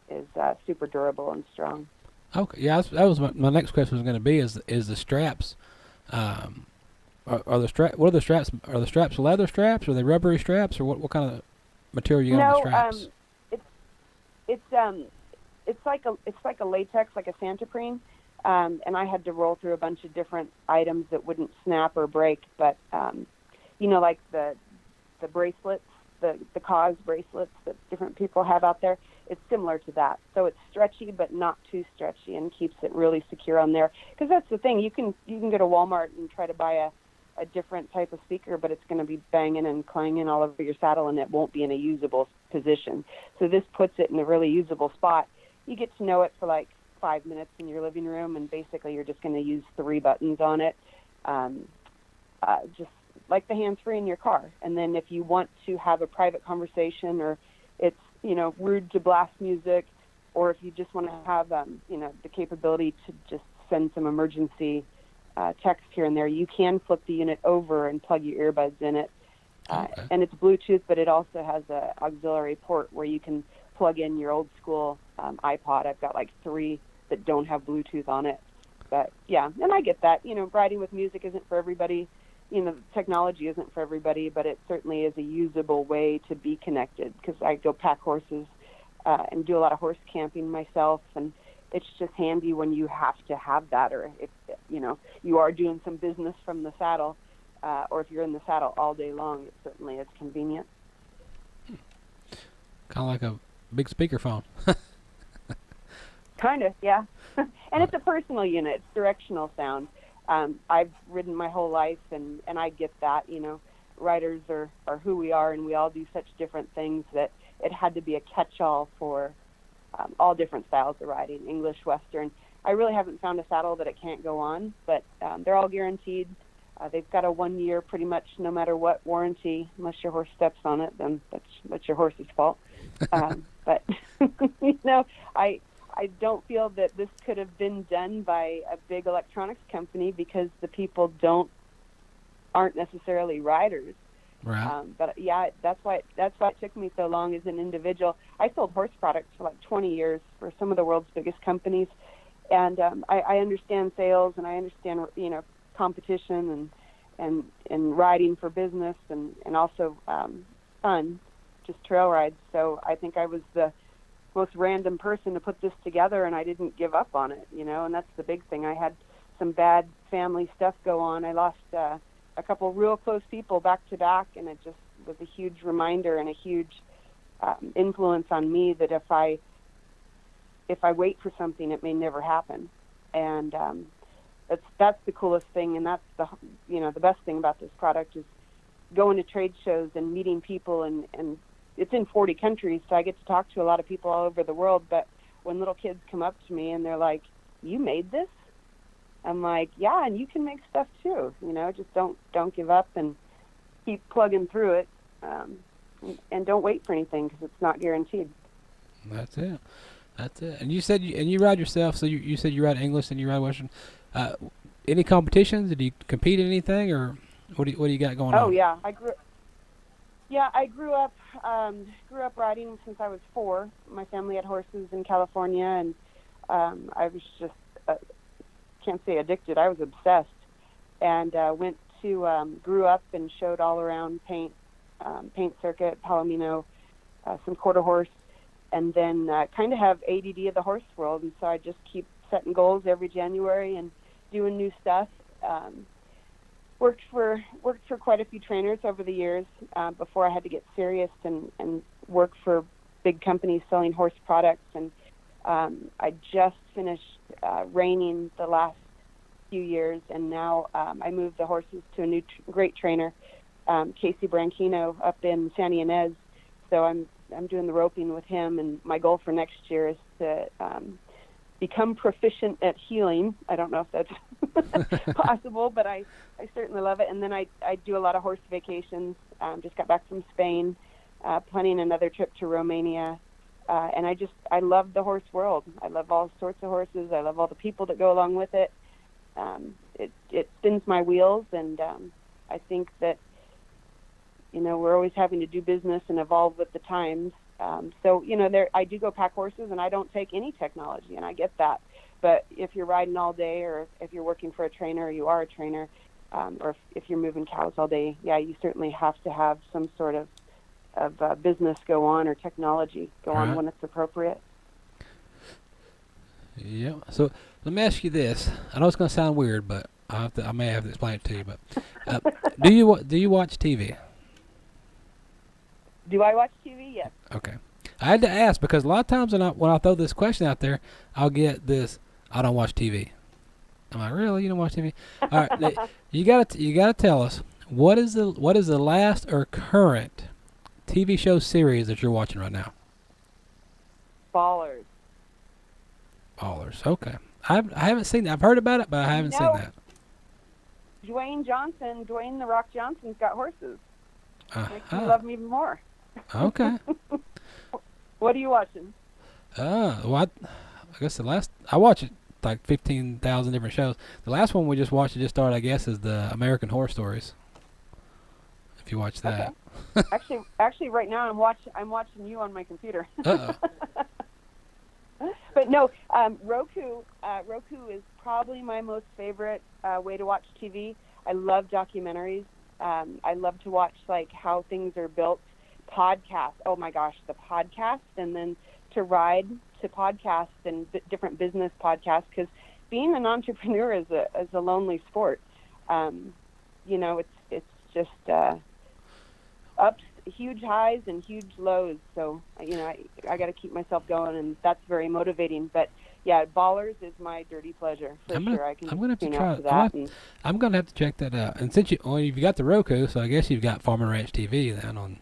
[SPEAKER 9] is super durable and strong.
[SPEAKER 3] Okay, yeah, that was my next question was going to be is the straps. Are the what are the straps? Are the straps leather straps? Are they rubbery straps, or what kind of material you got on the straps?
[SPEAKER 9] It's like a latex, like a Santoprene, and I had to roll through a bunch of different items that wouldn't snap or break, but like the bracelets, the cause bracelets that different people have out there. It's similar to that. So it's stretchy, but not too stretchy, and keeps it really secure on there. Because that's the thing. You can go to Walmart and try to buy a different type of speaker, but it's going to be banging and clanging all over your saddle, and it won't be in a usable position. So this puts it in a really usable spot. You get to know it for like 5 minutes in your living room, and basically you're just going to use 3 buttons on it, just like the hands-free in your car. And then if you want to have a private conversation, or it's rude to blast music, or if you just want to have the capability to just send some emergency text here and there, you can flip the unit over and plug your earbuds in it.
[SPEAKER 3] Okay.
[SPEAKER 9] And it's Bluetooth, but it also has an auxiliary port where you can plug in your old school iPod. I've got like 3 that don't have Bluetooth on it. But yeah, and I get that. Riding with music isn't for everybody. Technology isn't for everybody, but it certainly is a usable way to be connected, because I go pack horses and do a lot of horse camping myself, and it's just handy when you have to have that, or if you are doing some business from the saddle, or if you're in the saddle all day long, it certainly is convenient.
[SPEAKER 3] Kind of like a big speakerphone.
[SPEAKER 9] Kind of, yeah. And it's a personal unit. It's directional sound. I've ridden my whole life, and I get that. Riders are who we are, and we all do such different things that it had to be a catch-all for all different styles of riding, English, Western. I really haven't found a saddle that it can't go on, but they're all guaranteed. They've got a 1-year pretty much no matter what warranty. Unless your horse steps on it, then that's your horse's fault. But I don't feel that this could have been done by a big electronics company, because the people aren't necessarily riders.
[SPEAKER 3] Right.
[SPEAKER 9] But yeah, that's why it took me so long as an individual. I sold horse products for like 20 years for some of the world's biggest companies, and I understand sales, and I understand competition and riding for business, and also fun, just trail rides. So I think I was most random person to put this together, and I didn't give up on it, you know, and that's the big thing. I had some bad family stuff go on. I lost a couple real close people back to back, and it just was a huge reminder and a huge influence on me that if I wait for something, it may never happen. And that's the coolest thing, and that's the best thing about this product is going to trade shows and meeting people, and it's in 40 countries, so I get to talk to a lot of people all over the world. But when little kids come up to me and they're like, "You made this?" I'm like, "Yeah, and you can make stuff too. You know, just don't give up and keep plugging through it, and don't wait for anything because it's not guaranteed."
[SPEAKER 3] That's it. That's it. And you said you ride yourself, so you said you ride English and you ride Western. Any competitions? Did you compete in anything, or what do you got going on?
[SPEAKER 9] Oh yeah, I grew up riding since I was 4. My family had horses in California, and I was just can't say addicted. I was obsessed, and grew up and showed all around paint circuit, Palomino, some quarter horse, and then kind of have ADD of the horse world, and so I just keep setting goals every January and doing new stuff. Worked for quite a few trainers over the years before I had to get serious and work for big companies selling horse products. And I just finished reining the last few years, and now I moved the horses to a new great trainer, Casey Branchino, up in San Ynez. So I'm doing the roping with him, and my goal for next year is to become proficient at healing. I don't know if that's possible, but I certainly love it. And then I do a lot of horse vacations. Just got back from Spain, planning another trip to Romania. And I love the horse world. I love all sorts of horses. I love all the people that go along with it. It spins my wheels, and I think that, you know, we're always having to do business and evolve with the times. So, you know, I do go pack horses, and I don't take any technology, and I get that. But if you're riding all day, or if you're working for a trainer, or you are a trainer, or if you're moving cows all day, yeah, you certainly have to have some sort of business go on, or technology go on when it's appropriate.
[SPEAKER 3] Yeah. So let me ask you this. I know it's going to sound weird, but I may have to explain it to you. But do you watch TV?
[SPEAKER 9] Do I watch TV? Yes.
[SPEAKER 3] Okay. I had to ask because a lot of times when I throw this question out there, I'll get this, "I don't watch TV." I'm like, "Really? You don't watch TV?" All right. You gotta tell us what is the last or current TV show series that you're watching right now?
[SPEAKER 9] Ballers.
[SPEAKER 3] Ballers. Okay. I haven't seen that. I've heard about it, but I haven't seen that.
[SPEAKER 9] Dwayne the Rock Johnson's got horses. Makes me love him even more.
[SPEAKER 3] Okay.
[SPEAKER 9] What are you watching?
[SPEAKER 3] Well, I guess I watch it like 15,000 different shows. The last one we just watched, it just started, I guess, is the American Horror Stories. If you watch that.
[SPEAKER 9] Okay. Actually, right now I'm watching you on my computer. But no, Roku is probably my most favorite way to watch TV. I love documentaries. I love to watch like how things are built. Podcasts. Oh my gosh, the podcast, and then to ride to podcasts and different business podcasts, because being an entrepreneur is a lonely sport. You know, it's just ups, huge highs and huge lows. So you know, I got to keep myself going, and that's very motivating. But yeah, Ballers is my dirty pleasure for sure.
[SPEAKER 3] I'm gonna have to try that. I'm gonna have to check that out. And since you've got the Roku, so I guess you've got Farm and Ranch TV then on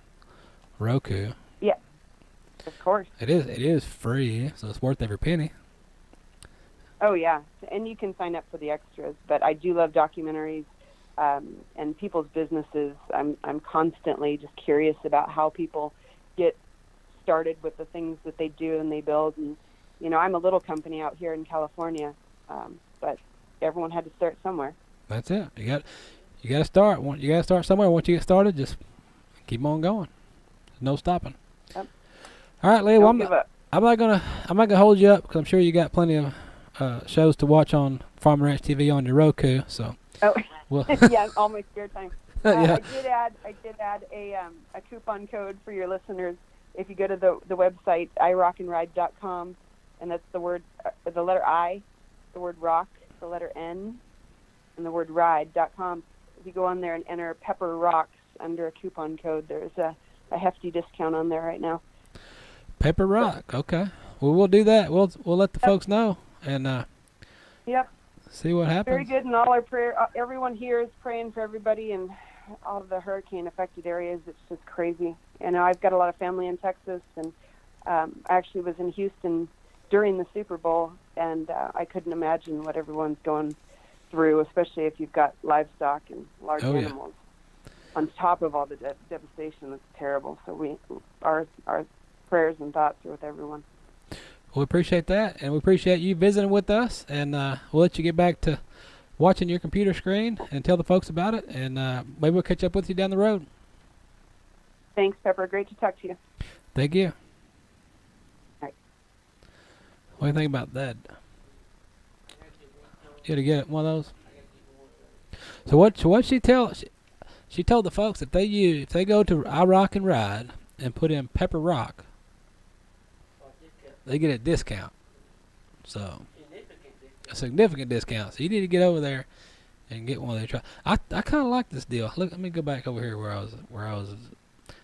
[SPEAKER 3] Roku.
[SPEAKER 9] Yeah, of course.
[SPEAKER 3] It is free, so it's worth every penny.
[SPEAKER 9] Oh yeah, and you can sign up for the extras. But I do love documentaries and people's businesses. I'm constantly just curious about how people get started with the things that they do and they build. And you know, I'm a little company out here in California, but everyone had to start somewhere. That's it. You got to start. You got to start somewhere. Once you get started, just keep on going. There's no stopping. Yep. All right, Leah. Well, I'm not gonna hold you up because I'm sure you got plenty of shows to watch on Farm and Ranch TV on your Roku. So. Oh. Well. Yeah, all my spare time. Yeah. I did add a coupon code for your listeners. if you go to the website irockandride.com, and that's the letter I, the word rock, the letter N, and the word ride.com. If you go on there and enter Pepper Rocks under a coupon code, there's a hefty discount on there right now.
[SPEAKER 3] Pepper Rock, okay. Well, we'll do that. We'll let the folks know and
[SPEAKER 9] yep.
[SPEAKER 3] See what happens.
[SPEAKER 9] Very good, and all our prayer. Everyone here is praying for everybody in all of the hurricane-affected areas. It's just crazy. And I've got a lot of family in Texas, and I actually was in Houston during the Super Bowl, and I couldn't imagine what everyone's going through, especially if you've got livestock and large animals. On top of all the devastation, that's terrible. So our prayers and thoughts are with everyone.
[SPEAKER 3] We appreciate that, and we appreciate you visiting with us, and we'll let you get back to watching your computer screen and tell the folks about it, and maybe we'll catch up with you down the road.
[SPEAKER 9] Thanks, Pepper. Great to talk to you.
[SPEAKER 3] Thank you.
[SPEAKER 9] All right.
[SPEAKER 3] What do you think about that? You had to get one of those? So what she told the folks that if they go to I Rock and Ride and put in Pepper Rock, they get a discount. So a significant discount. So you need to get over there and get one of their. I kind of like this deal. Look, let me go back over here where I was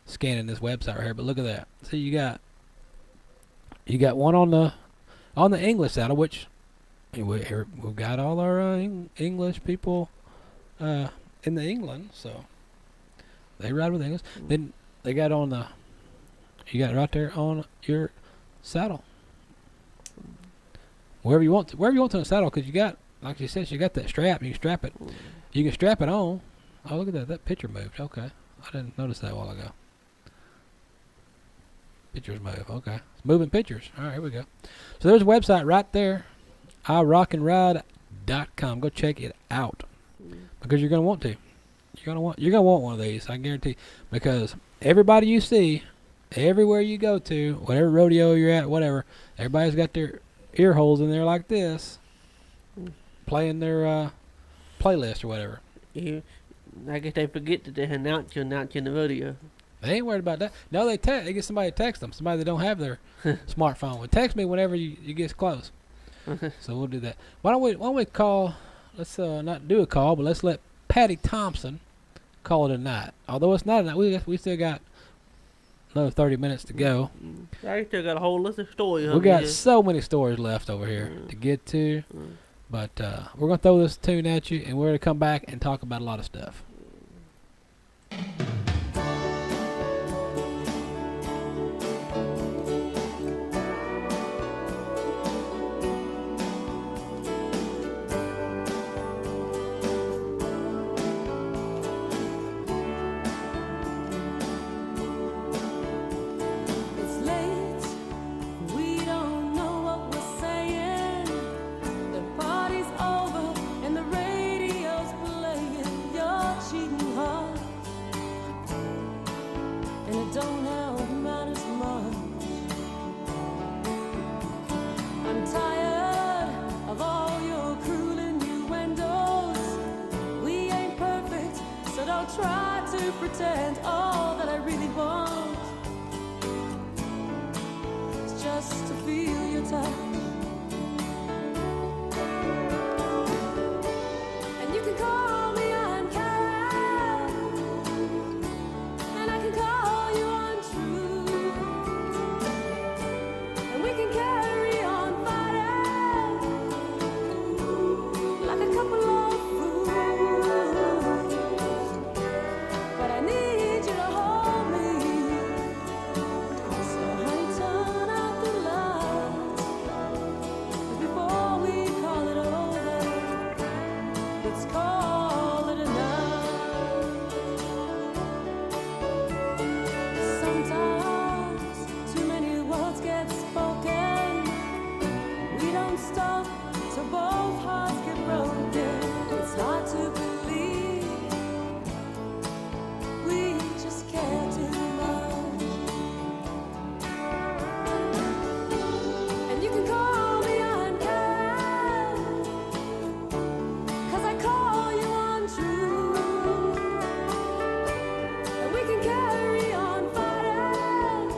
[SPEAKER 3] scanning this website right here. But look at that. So you got one on the English saddle, which we've got all our English people in the England, so they ride with English. Then they got you got it right there on your saddle. Wherever you want to in the saddle, because you got, like she said, you got that strap. You can strap it. You can strap it on. Oh, look at that. That picture moved. Okay. I didn't notice that a while ago. Pictures move. Okay. It's moving pictures. All right, here we go. So there's a website right there, irockandride.com. Go check it out, because you're going to want to. You're going to want one of these, I guarantee, because everybody you see, everywhere you go to, whatever rodeo you're at, whatever, everybody's got their ear holes in there like this, playing their playlist or whatever.
[SPEAKER 4] I guess they forget that they announce you in the rodeo.
[SPEAKER 3] They ain't worried about that. No, they get somebody to text them. Somebody that don't have their smartphone would text me whenever you get close. So we'll do that. Why don't we call? Let's not do a call, but let's let Patty Thompson call it a night. Although it's not a night, we still got another 30 minutes to go.
[SPEAKER 4] I still got a whole list of stories.
[SPEAKER 3] We got so many stories left over here to get to, but we're gonna throw this tune at you, and we're gonna come back and talk about a lot of stuff.
[SPEAKER 10] Try to pretend all that I really want is just to feel your touch. And you can call me unkind, and I can call you untrue, and we can carry on fighting like a couple of fools. But I need you to hold me, so honey, turn out the lights. But before we call it over, let's call it a night. Sometimes too many words get spoken. We don't stop till both hearts get broken. It's hard to believe we just care too much. And you can call me unkind, 'cause I call you untrue. And we can carry on fighting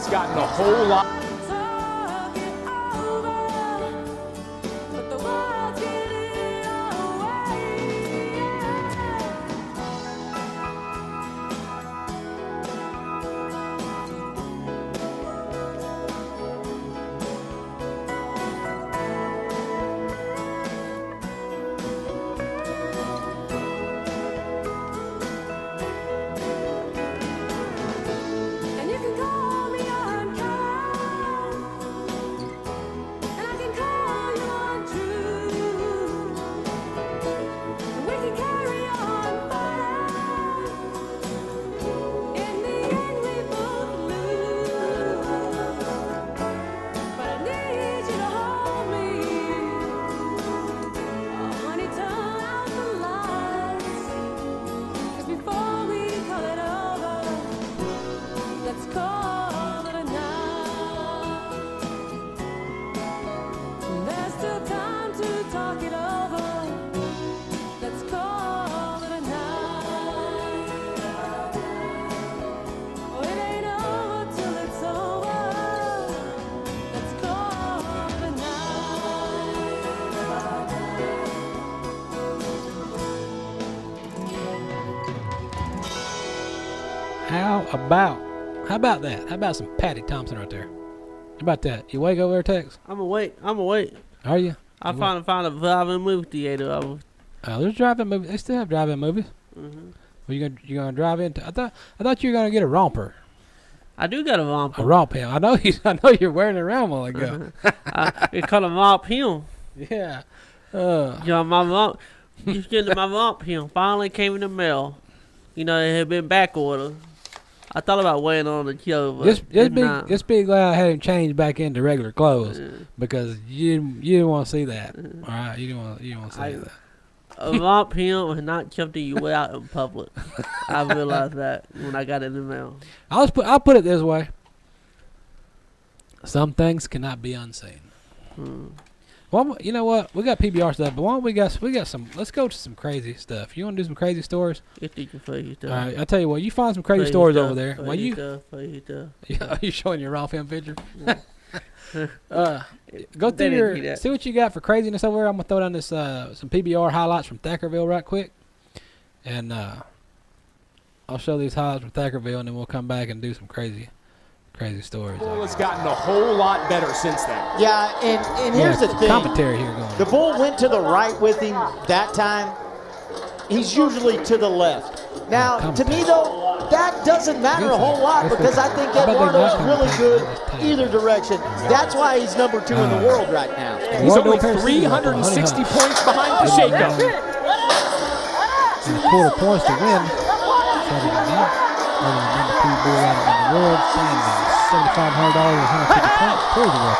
[SPEAKER 11] has gotten a whole lot.
[SPEAKER 10] Talk it over, but the world's getting away. And you can call me unkind, and I can call you untrue. And we can carry on fighting. In the end, we both lose. But I need you to hold me. Oh, honey, turn out the lights. 'Cause before we call it over, let's call it a night. There's still time to talk it over. Let's call it a night. Oh, it ain't over till it's over. Let's call it a night.
[SPEAKER 3] How about that? How about some Patty Thompson right there? How about that? You awake over there, Tex?
[SPEAKER 4] I'm awake. I'm awake.
[SPEAKER 3] Are you?
[SPEAKER 4] I finally found a drive-in movie theater. I was,
[SPEAKER 3] There's drive-in movies. They still have drive-in movies.
[SPEAKER 4] mhm.
[SPEAKER 3] Well, you gonna drive into? I thought you were gonna get a romper.
[SPEAKER 4] I do got a romper.
[SPEAKER 3] A romp him. I know you're wearing it around a while ago.
[SPEAKER 4] It's called a romp him.
[SPEAKER 3] Yeah.
[SPEAKER 4] Yeah, my romp. Just getting my romp him. Finally came in the mail. You know, it had been back order. I thought about weighing on the show, but
[SPEAKER 3] Just be glad I had him changed back into regular clothes because you didn't want to see that. All right, you didn't want to see that.
[SPEAKER 4] A romp him is not something you wear out in public. I realized that when I got it in the mail.
[SPEAKER 3] I'll put it this way. Some things cannot be unseen. Well, you know what? We got PBR stuff, but why don't we got some? Let's go to some crazy stuff. You want to do some crazy stories?
[SPEAKER 4] Crazy stuff.
[SPEAKER 3] All right, I'll tell you what. You find some crazy stories
[SPEAKER 4] stuff,
[SPEAKER 3] over there. Well,
[SPEAKER 4] crazy
[SPEAKER 3] you
[SPEAKER 4] stuff, crazy stuff.
[SPEAKER 3] Yeah, are you showing your Ralph M picture? Go through your see what you got for craziness over there. I'm gonna throw down this some PBR highlights from Thackerville right quick, and I'll show these highlights from Thackerville, and then we'll come back and do some crazy stories.
[SPEAKER 11] The bull has gotten a whole lot better since then.
[SPEAKER 12] Yeah, and here's the thing.
[SPEAKER 3] Commentary here going.
[SPEAKER 12] The bull went to the right with him that time. He's usually to the left. Now, to me though, that doesn't matter a whole lot because I think Eduardo's really good either direction. That's why he's number 2 in the world right now.
[SPEAKER 11] He's only 360 points behind Pacheco.
[SPEAKER 3] And a quarter points to win. Saturday night. Number 2 bull out in the world. $7,500 and 150 points towards the world.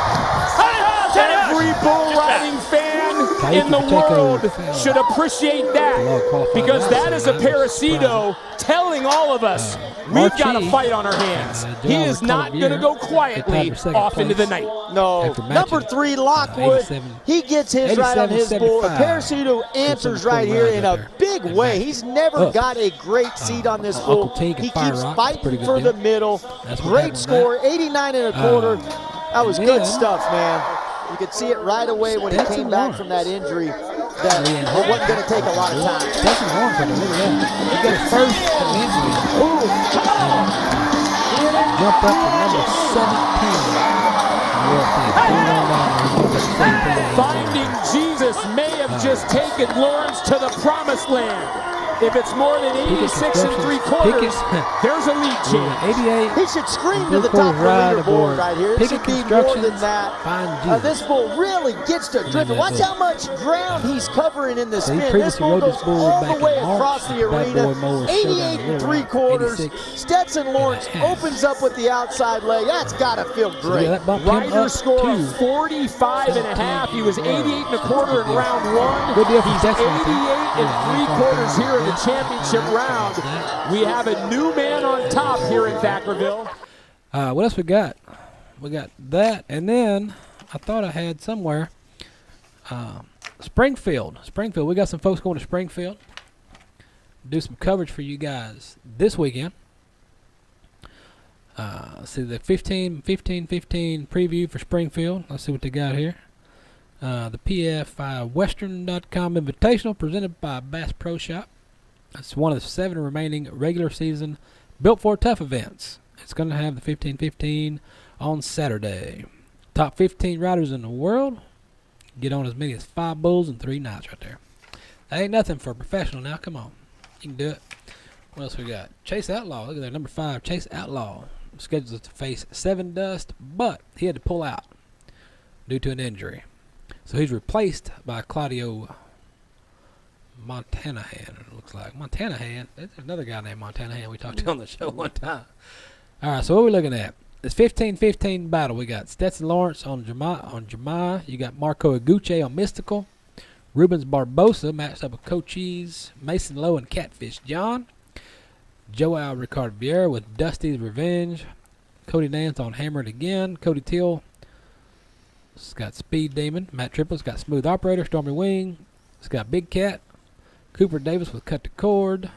[SPEAKER 11] Every bull riding fan in the world should appreciate that because that is a parasito telling all of us we've got a fight on our hands. He is not going to go quietly off into the night.
[SPEAKER 12] No. Number 3, Lockwood, he gets his right on his bull. Parasito answers right here in a big way. He's never got a great seat on this bull. He keeps fighting for the middle. Great score, 89 1/4. That was good stuff, man. You could see it right away when he came back from that injury that it wasn't going to take a lot of time.
[SPEAKER 3] Stetson Lawrence, look at that. He got his first injury. Jumped up to number 17.
[SPEAKER 11] Finding Jesus may have just taken Lawrence to the promised land. If it's more than 86 3/4, there's a lead chance.
[SPEAKER 3] 88.
[SPEAKER 12] He should scream to the top of the leaderboard right here. It should be more than that. This bull really gets to drift. Watch how much ground he's covering in the spin. This bull goes all the way across the arena. 88 3/4. Stetson Lawrence opens up with the outside leg. That's got to feel great.
[SPEAKER 11] Ryder score of 45 1/2. He was 88 1/4 in round 1. He's 88 3/4 here in the championship round. We have a new man on top here in Thackerville.
[SPEAKER 3] What else we got? We got that, and then I thought I had somewhere Springfield. We got some folks going to Springfield. Do some coverage for you guys this weekend. Let's see the 15 preview for Springfield. Let's see what they got here. The PF Western.com Invitational presented by Bass Pro Shop. It's one of the 7 remaining regular season Built for Tough events. It's going to have the 15-15 on Saturday. Top 15 riders in the world get on as many as 5 bulls in 3 nights right there. That ain't nothing for a professional now. Come on. You can do it. What else we got? Chase Outlaw. Look at that. Number 5, Chase Outlaw. Scheduled to face 7 Dust, but he had to pull out due to an injury. So he's replaced by Claudio Montanahan, it looks like. Montanahan. There's another guy named Montanahan we talked to on the show one time. All right, so what are we looking at? This 15-15 battle. We got Stetson Lawrence on Jemai. You got Marco Iguchi on Mystical. Rubens Barbosa matched up with Cochise, Mason Lowe, and Catfish John. Joao Ricardo Vieira with Dusty's Revenge. Cody Nance on Hammered Again. Cody Till. It's got Speed Demon. Matt Triple's got Smooth Operator. Stormy Wing. It's got Big Cat. Cooper Davis with Cut the Cord.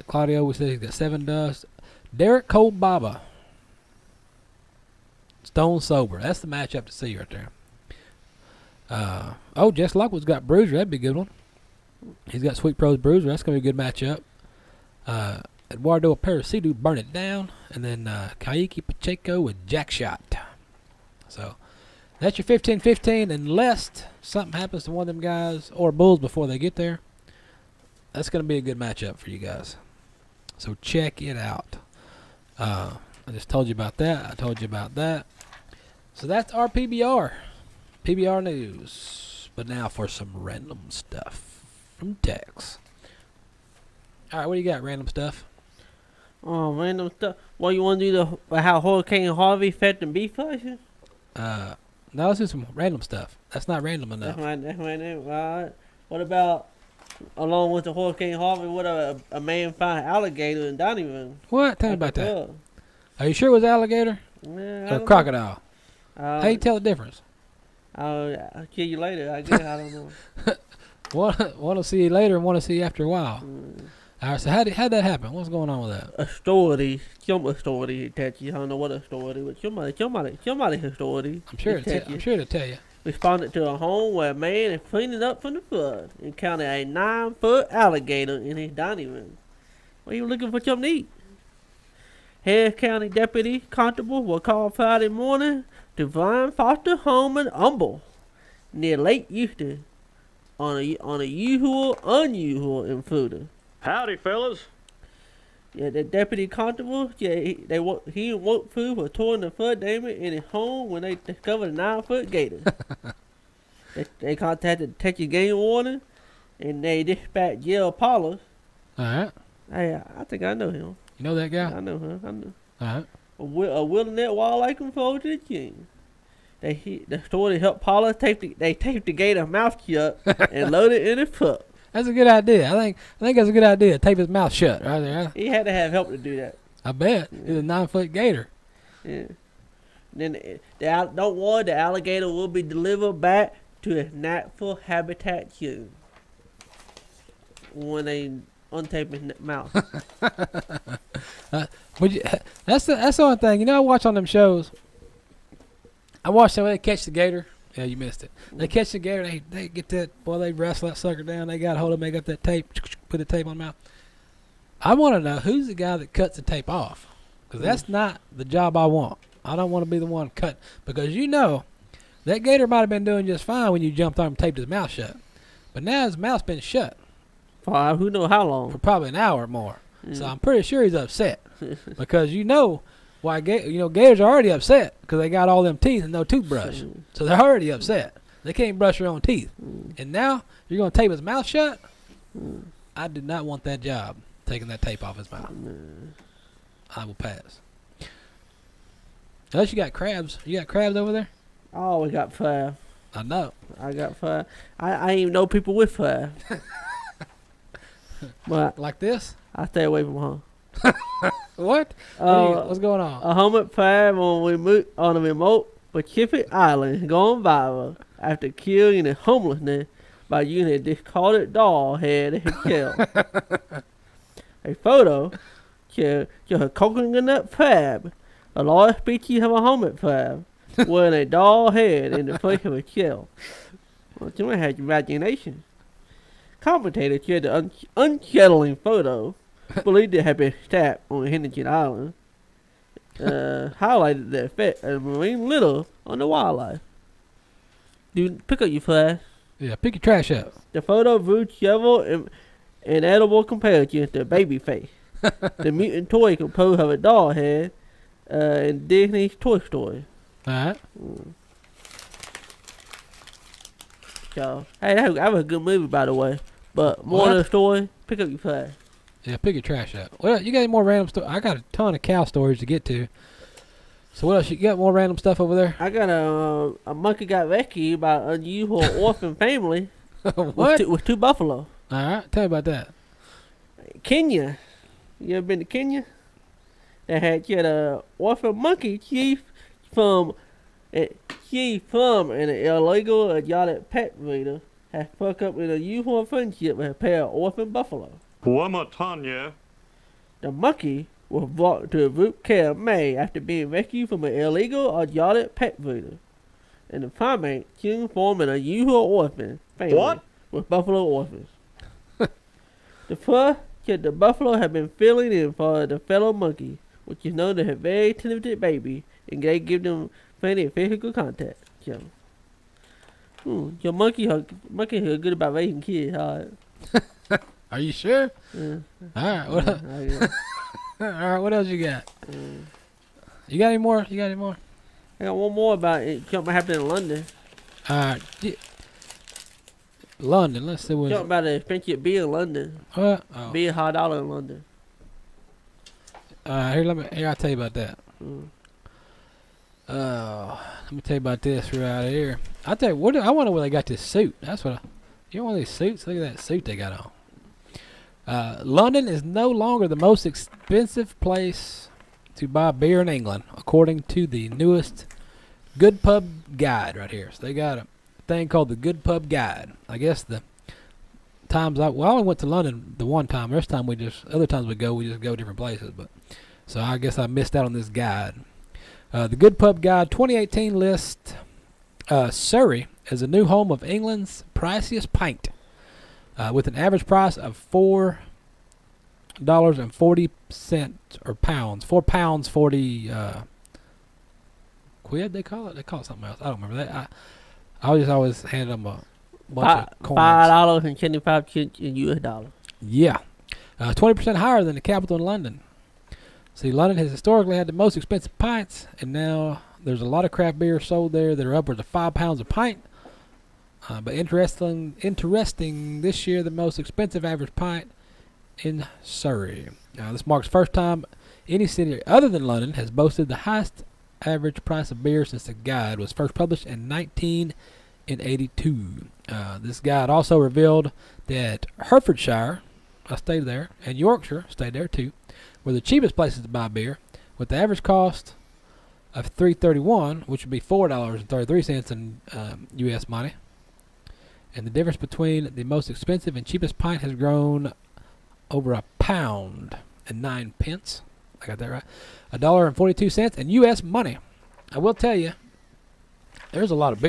[SPEAKER 3] Claudio, we said he's got 7 Dust. Derek Cole Baba. Stone Sober. That's the matchup to see right there. Jess Lockwood's got Bruiser. That'd be a good one. He's got Sweet Pros Bruiser. That's going to be a good matchup. Eduardo Aparecido, Burn It Down. And then Kaiki Pacheco with Jack Shot. So that's your 15-15, unless something happens to one of them guys or bulls before they get there. That's going to be a good matchup for you guys. So check it out. I just told you about that. I told you about that. So that's our PBR. PBR news. But now for some random stuff from Tex. All right, what do you got, random stuff?
[SPEAKER 4] Oh, random stuff. What, you want to do how Hurricane Harvey affected beef prices?
[SPEAKER 3] No, let's do some random stuff. That's not random enough.
[SPEAKER 4] That's right. What about, along with the Hurricane Harvey, what a man found an alligator in dining room?
[SPEAKER 3] What? Tell me about that. Are you sure it was alligator?
[SPEAKER 4] Yeah,
[SPEAKER 3] or crocodile? How you tell the difference?
[SPEAKER 4] I'll kill you later. I guess I don't know.
[SPEAKER 3] Want to see you later and want to see you after a while. All right, so how'd that happen? What's going on with that?
[SPEAKER 4] A story. Some story, Tetchy. I don't know what a story, but somebody a story.
[SPEAKER 3] I'm sure to tell you.
[SPEAKER 4] Responded to a home where a man is cleaning up from the flood encountered a 9-foot alligator in his dining room. Well, you looking for something to eat? Harris County Deputy Constable were called Friday morning to Brian Foster home in Humble, near Lake Houston, on a unusual intruder.
[SPEAKER 13] Howdy, fellas.
[SPEAKER 4] Yeah, the deputy constable, he walked through for touring the flood damage in his home when they discovered a 9-foot gator. they contacted the Texas Game Warden, and they dispatched Jill Paulus.
[SPEAKER 3] All right.
[SPEAKER 4] Hey, I think I know him.
[SPEAKER 3] You know that guy?
[SPEAKER 4] I know him. I know.
[SPEAKER 3] All right.
[SPEAKER 4] A Wilderness Wildlife Control to the king. The story helped Paulus taped the gator's mouth shut and loaded it in his truck.
[SPEAKER 3] That's a good idea. I think that's a good idea. Tape his mouth shut right there.
[SPEAKER 4] He had to have help to do that.
[SPEAKER 3] I bet. Yeah. He's a 9-foot gator.
[SPEAKER 4] Yeah. Then don't worry, the alligator will be delivered back to its natural habitat soon when they untape his mouth.
[SPEAKER 3] That's the only thing. You know, I watch on them shows. I watch them when they catch the gator. Yeah, you missed it. They catch the gator. They get that. Boy, they wrestle that sucker down. They got a hold of him. They got that tape. Put the tape on the mouth. I want to know who's the guy that cuts the tape off. Because that's not the job I want. I don't want to be the one cut. Because you know, that gator might have been doing just fine when you jumped on him and taped his mouth shut. But now his mouth's been shut.
[SPEAKER 4] For who knows how long?
[SPEAKER 3] For probably an hour or more. So I'm pretty sure he's upset. Because you know why gators are already upset because they got all them teeth and no toothbrush. So they're already upset. They can't brush their own teeth. And now you're going to tape his mouth shut? I do not want that job, taking that tape off his mouth. I will pass. Unless you got crabs. You got crabs over there?
[SPEAKER 4] Oh, we got 5.
[SPEAKER 3] I know.
[SPEAKER 4] I got 5. I ain't even know people with 5. But
[SPEAKER 3] like this?
[SPEAKER 4] I stay away from home.
[SPEAKER 3] What? What's going on?
[SPEAKER 4] A home at 5 on a remote Pacific island gone viral after killing the homelessness by using a discarded doll head as a shell. A photo to a coconut crab. A large species of a hermit crab with a dull head in the place of a shell. Well, you might have imagination. Commentators shared the unsettling photo, believed to have been stabbed on Henderson Island, highlighted the effect of marine litter on the wildlife. Dude, pick up your flash.
[SPEAKER 3] Yeah, pick your trash up.
[SPEAKER 4] The photo drew several inedible comparisons to Babyface, the mutant toy composed of a doll head, in Disney's Toy Story.
[SPEAKER 3] Alright.
[SPEAKER 4] So, hey, that was a good movie, by the way. But more of the story, pick up your flash.
[SPEAKER 3] Yeah, pick your trash up. Well, you got any more random stuff? I got a ton of cow stories to get to. So what else? You got more random stuff over there?
[SPEAKER 4] I got a monkey got rescued by an unusual orphan family with two buffalo.
[SPEAKER 3] Alright, tell me about that.
[SPEAKER 4] Kenya. You ever been to Kenya? They had a orphan monkey chief from an illegal exotic pet breeder has struck up in a unusual friendship with a pair of orphan buffalo.
[SPEAKER 13] Tanya.
[SPEAKER 4] The monkey was brought to root care in May after being rescued from an illegal exotic pet breeder. And the primate soon formed an unusual orphan family with buffalo orphans. The fur that the buffalo had been filling in for the fellow monkey, which is known to have very talented baby, and they give them plenty of physical contact. So, your monkey are good about raising kids, huh?
[SPEAKER 3] Are you sure?
[SPEAKER 4] Yeah.
[SPEAKER 3] Alright, what else? Alright, what else you got? You got any more?
[SPEAKER 4] I got one more about something happened in London.
[SPEAKER 3] Alright. London, let's see what.
[SPEAKER 4] Something about an expensive beer in London.
[SPEAKER 3] What? Oh.
[SPEAKER 4] Beer $100 in London.
[SPEAKER 3] Here, I'll tell you about that. Let me tell you about this right here. I'll tell you, I wonder where they got this suit. That's what you know, one of these suits? Look at that suit they got on. London is no longer the most expensive place to buy beer in England, according to the newest Good Pub Guide right here. So they got a thing called the Good Pub Guide. I guess the times I only went to London the one time. The rest of the time other times we just go different places. But so I guess I missed out on this guide. The Good Pub Guide 2018 lists Surrey as a new home of England's priciest pint, with an average price of $4.40 or pounds. £4.40 quid. They call it. They call it something else. I don't remember that. I just always handed them a bunch of coins.
[SPEAKER 4] $5.75 in US dollars.
[SPEAKER 3] Yeah, 20% higher than the capital in London. See, London has historically had the most expensive pints, and now there's a lot of craft beer sold there that are upwards of £5 a pint. But interesting, this year the most expensive average pint in Surrey. This marks the first time any city other than London has boasted the highest average price of beer since the guide was first published in 1982. This guide also revealed that Hertfordshire, I stayed there, and Yorkshire, stayed there too, were the cheapest places to buy beer, with the average cost of $3.31, which would be $4.33 in U.S. money. And the difference between the most expensive and cheapest pint has grown over £1.09. I got that right. $1.42 in U.S. money. I will tell you, there's a lot of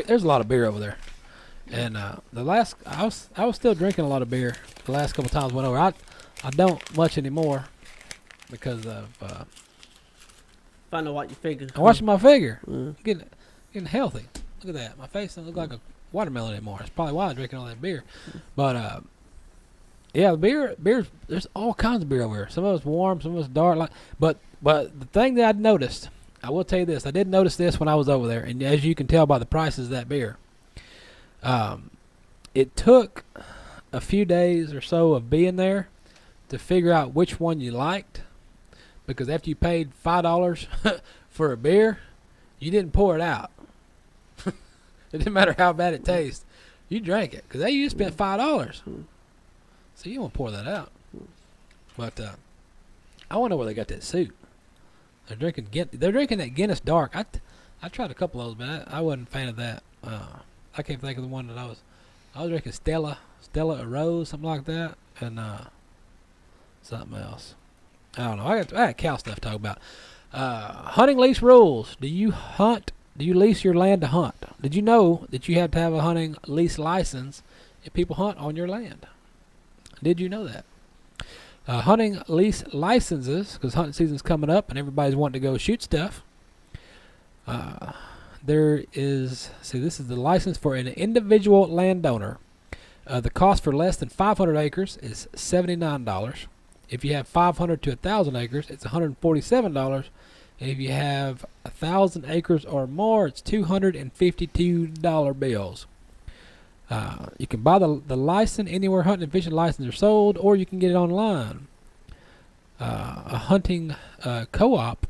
[SPEAKER 3] beer over there. And I was still drinking a lot of beer the last couple times I went over. I don't much anymore because of
[SPEAKER 4] Find out what your figure.
[SPEAKER 3] I'm watching my figure. Getting healthy. Look at that. My face doesn't look like a watermelon anymore. It's probably why I'm drinking all that beer. But yeah, the beer. There's all kinds of beer over here. Some of it's warm, some of it's dark. But the thing that I noticed, I will tell you this. I did notice this when I was over there, and as you can tell by the prices of that beer, it took a few days or so of being there to figure out which one you liked. Because after you paid $5 for a beer, you didn't pour it out. It didn't matter how bad it tastes. You drank it because you spent $5. So you won't pour that out. But I wonder where they got that suit. They're drinking that Guinness Dark. I tried a couple of those, but I wasn't a fan of that. I can't think of the one that I was drinking Stella Arose, something like that, and something else. I don't know. I got cow stuff to talk about. Hunting lease rules. Do you lease your land to hunt? Did you know that you have to have a hunting lease license if people hunt on your land? Did you know that? Hunting lease licenses, because hunting season's coming up and everybody's wanting to go shoot stuff. This is the license for an individual landowner. The cost for less than 500 acres is $79. If you have 500 to 1,000 acres, it's $147. And if you have 1,000 acres or more, it's $252 bills. You can buy the license anywhere hunting and fishing licenses are sold, or you can get it online. A hunting co-op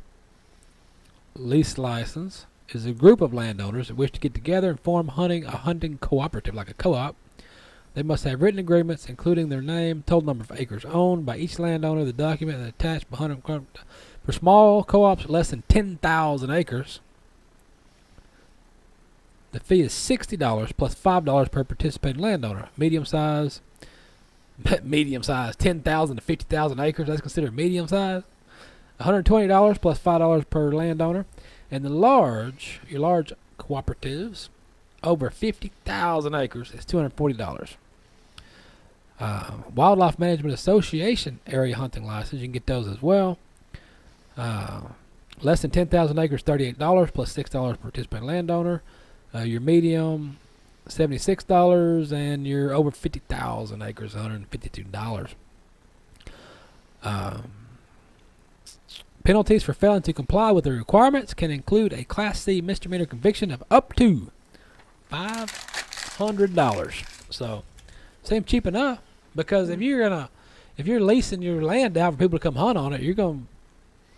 [SPEAKER 3] lease license is a group of landowners that wish to get together and form a hunting cooperative, like a co-op. They must have written agreements including their name, total number of acres owned by each landowner, the document and attached by hunting. For small co-ops less than 10,000 acres, the fee is $60 plus $5 per participating landowner. Medium size, 10,000 to 50,000 acres, that's considered medium size. $120 plus $5 per landowner. And your large cooperatives over 50,000 acres is $240. Wildlife Management Association area hunting license, you can get those as well. Less than 10,000 acres, $38 plus $6 per participating landowner. Your medium, $76, and your over 50,000 acres, $152. Penalties for failing to comply with the requirements can include a Class C misdemeanor conviction of up to $500. So, seems cheap enough, because if you're leasing your land out for people to come hunt on it, you're gonna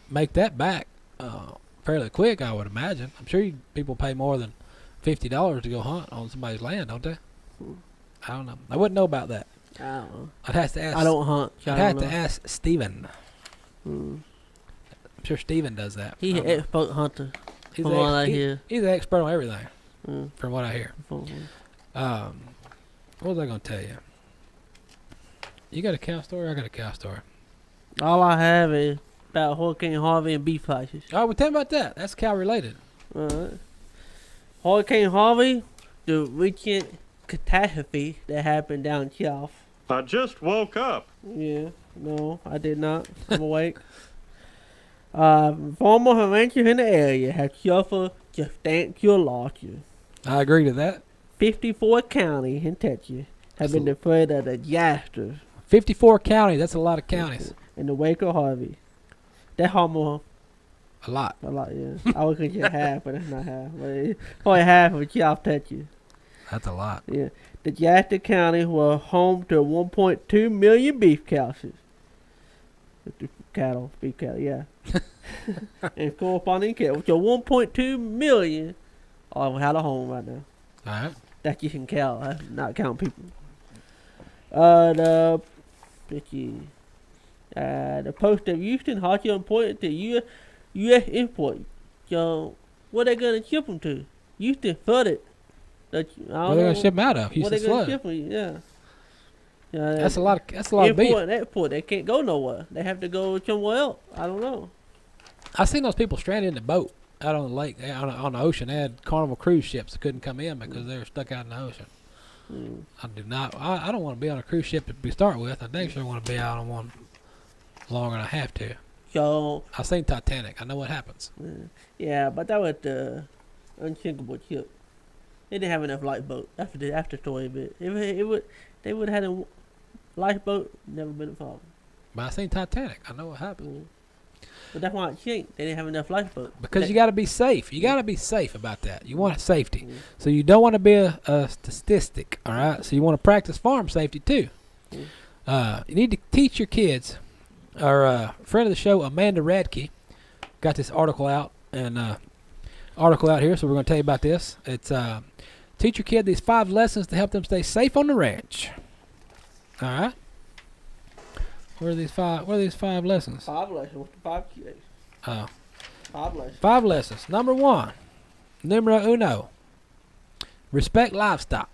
[SPEAKER 3] make that back fairly quick, I would imagine. I'm sure people pay more than $50 to go hunt on somebody's land, don't they? I don't know. I wouldn't know about that.
[SPEAKER 4] I don't know.
[SPEAKER 3] I'd have to ask.
[SPEAKER 4] I don't hunt.
[SPEAKER 3] I'd have to ask Steven. I'm sure Steven does that.
[SPEAKER 4] He's an expert hunter.
[SPEAKER 3] He's an expert on everything, from what I hear. What was I going to tell you? You got a cow story? I got a cow story.
[SPEAKER 4] All I have is about Hurricane Harvey and beef prices.
[SPEAKER 3] All right, well, tell me about that. That's cow related.
[SPEAKER 4] All right. Hurricane Harvey, the recent catastrophe that happened down south.
[SPEAKER 13] I just woke up.
[SPEAKER 4] Yeah, no, I did not. I'm awake. Former ranchers in the area have suffered substantial losses.
[SPEAKER 3] I agree to that.
[SPEAKER 4] 54 counties in Texas have been afraid of the disaster.
[SPEAKER 3] 54 counties, that's a lot of counties.
[SPEAKER 4] In the wake of Harvey. That's almost
[SPEAKER 3] a lot.
[SPEAKER 4] A lot, yeah. I was going to say half, but that's not half. But it's probably half of South Texas.
[SPEAKER 3] That's a lot.
[SPEAKER 4] Yeah. The disaster counties were home to 1.2 million beef cows. Beef cattle, yeah. And corresponding cattle. So 1.2 million are without a home right now.
[SPEAKER 3] All right.
[SPEAKER 4] That's just in cow. That's not counting people. The post of Houston Hockey pointed to U.S. import. So what are they gonna ship them to? Houston flooded.
[SPEAKER 3] Where are they gonna ship them out of? Houston flooded.
[SPEAKER 4] Yeah.
[SPEAKER 3] That's a lot of beef.
[SPEAKER 4] Import and export, they can't go nowhere. They have to go somewhere else. I don't know.
[SPEAKER 3] I seen those people stranded in the boat out on the lake, on the ocean. They had Carnival cruise ships that couldn't come in because they were stuck out in the ocean. I do not. I don't want to be on a cruise ship to start with. I think sure want to be out on one longer than I have to.
[SPEAKER 4] So
[SPEAKER 3] I seen Titanic. I know what happens.
[SPEAKER 4] Yeah, but that was the unsinkable ship. They didn't have enough lifeboat. After the after story of it, they would have had a lifeboat. Never been a problem.
[SPEAKER 3] But I seen Titanic. I know what happened.
[SPEAKER 4] But that's why it sank. They didn't have enough lifeboat.
[SPEAKER 3] Because you got to be safe. You got to be safe about that. You want safety. So you don't want to be a statistic, all right? So you want to practice farm safety too. You need to teach your kids. Our friend of the show, Amanda Radke, got this article out here. So we're going to tell you about this. It's teach your kid these 5 lessons to help them stay safe on the ranch. All right. What are these 5 lessons?
[SPEAKER 4] 5 lessons. What's the 5 keys? 5 lessons.
[SPEAKER 3] 5 lessons. Number 1. Numero uno. Respect livestock.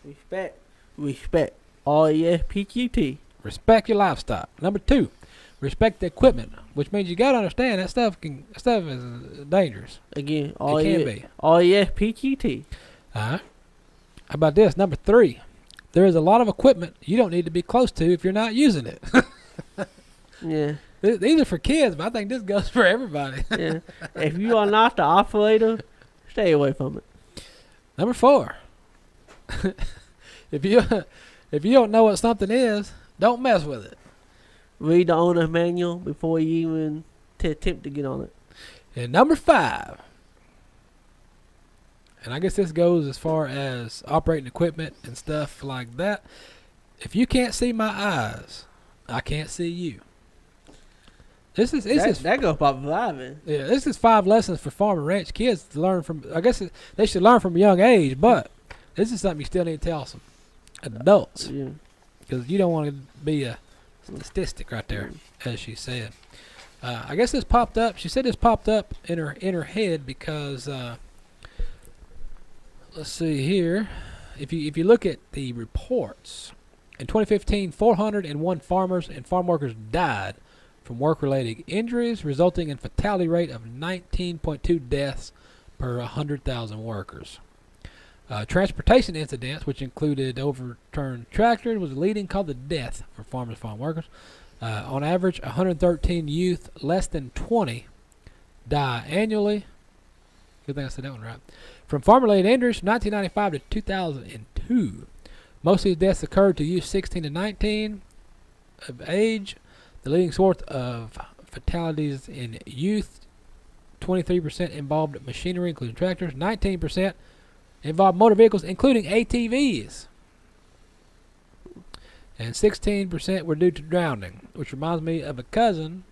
[SPEAKER 4] Respect. R-E-S-P-Q-T.
[SPEAKER 3] Respect your livestock. Number 2. respect the equipment, which means you got to understand that stuff is dangerous.
[SPEAKER 4] Again,
[SPEAKER 3] it can be.
[SPEAKER 4] RESPGT.
[SPEAKER 3] How about this? Number 3. There is a lot of equipment you don't need to be close to if you're not using it.
[SPEAKER 4] Yeah.
[SPEAKER 3] These are for kids, but I think this goes for everybody.
[SPEAKER 4] Yeah. If you are not the operator, stay away from it.
[SPEAKER 3] Number 4. If you don't know what something is, don't mess with it.
[SPEAKER 4] Read the owner's manual before you even attempt to get on it.
[SPEAKER 3] And number 5. And I guess this goes as far as operating equipment and stuff like that. If you can't see my eyes, I can't see you.
[SPEAKER 4] That goes about driving.
[SPEAKER 3] Yeah, this is 5 lessons for farm and ranch kids to learn from. I guess they should learn from a young age, but this is something you still need to tell some adults.
[SPEAKER 4] Yeah.
[SPEAKER 3] Because you don't want to be a statistic right there, as she said. I guess this popped up. She said this popped up in her head because let's see here. If you look at the reports, in 2015, 401 farmers and farm workers died from work-related injuries, resulting in fatality rate of 19.2 deaths per 100,000 workers. Transportation incidents, which included overturned tractors, was the leading cause of death for farmers and farm workers. On average, 113 youth less than 20 die annually. Good thing I said that one right. From farm-related injuries from 1995 to 2002. Most of these deaths occurred to youth 16 to 19 of age. The leading source of fatalities in youth, 23% involved machinery, including tractors. 19% involved motor vehicles, including ATVs. And 16% were due to drowning, which reminds me of a cousin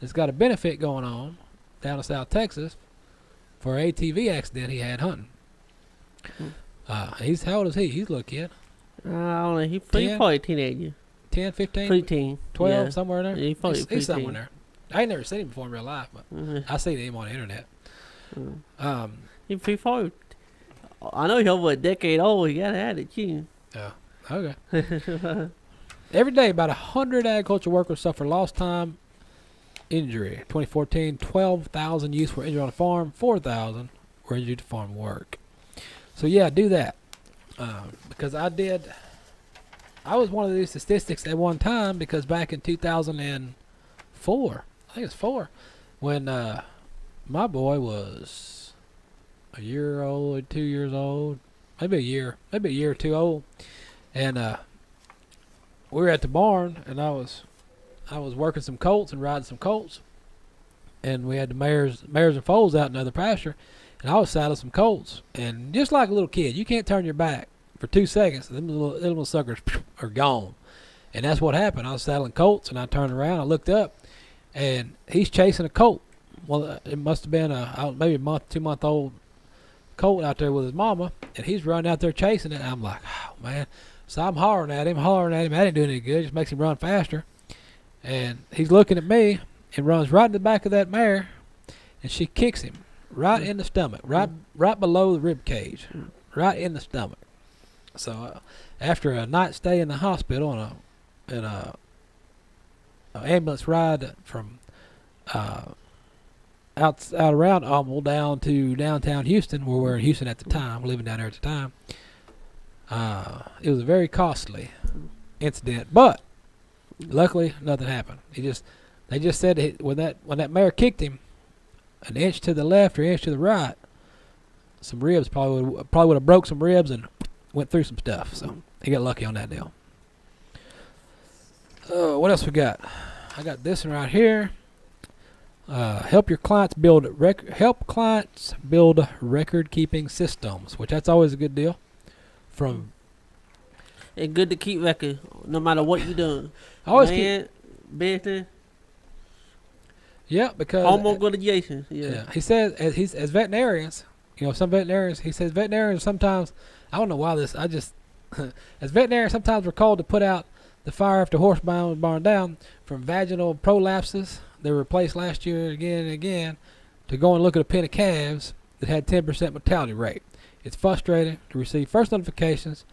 [SPEAKER 3] that's got a benefit going on down in South Texas for an ATV accident he had hunting. How old is he? He's a little kid.
[SPEAKER 4] I don't know. He's probably a teenager.
[SPEAKER 3] 10, 15?
[SPEAKER 4] Preteen.
[SPEAKER 3] 12,
[SPEAKER 4] yeah.
[SPEAKER 3] somewhere in there?
[SPEAKER 4] Yeah,
[SPEAKER 3] he's somewhere in there. I ain't never seen him before in real life, but I seen him on the internet.
[SPEAKER 4] He probably, I know he's over a decade old. He got to have it, too.
[SPEAKER 3] Yeah. Okay. Every day, about 100 agricultural workers suffer lost time injury. 2014, 12,000 youths were injured on a farm. 4,000 were injured to farm work. So, yeah, do that. Because I was one of these statistics at one time because back in 2004, I think it's 4, when my boy was a year old, 2 years old, maybe a year or 2 old, and we were at the barn, and I was working some colts and riding some colts, and we had the mares and foals out in the other pasture, and I was saddling some colts, and just like a little kid, you can't turn your back for 2 seconds, them little suckers are gone. And that's what happened. I was saddling colts, and I turned around, I looked up, and he's chasing a colt. Well, it must have been maybe a month, 2-month-old colt out there with his mama, and he's running out there chasing it. And I'm like, oh, man. So I'm hollering at him. That didn't do any good. It just makes him run faster. And he's looking at me and runs right in the back of that mare, and she kicks him right in the stomach, right below the rib cage, right in the stomach. So after a night stay in the hospital and a ambulance ride from out around Almond down to downtown Houston, where we were in Houston at the time, living down there at the time, it was a very costly incident, but luckily nothing happened. They just said when that mare kicked him an inch to the left or inch to the right, some ribs probably would have broke some ribs and went through some stuff. So he got lucky on that deal. What else we got? I got this one right here. Help clients build record-keeping systems, which that's always a good deal.
[SPEAKER 4] It's good to keep record, no matter what you're doing.
[SPEAKER 3] Always
[SPEAKER 4] business.
[SPEAKER 3] Yeah, because
[SPEAKER 4] almost litigation. Yeah.
[SPEAKER 3] He says as veterinarians, some veterinarians. He says veterinarians sometimes. I don't know why this. As veterinarians, sometimes we're called to put out the fire after horse barn down from vaginal prolapses. They were replaced last year again and again, to go and look at a pen of calves that had 10% mortality rate. It's frustrating to receive first notifications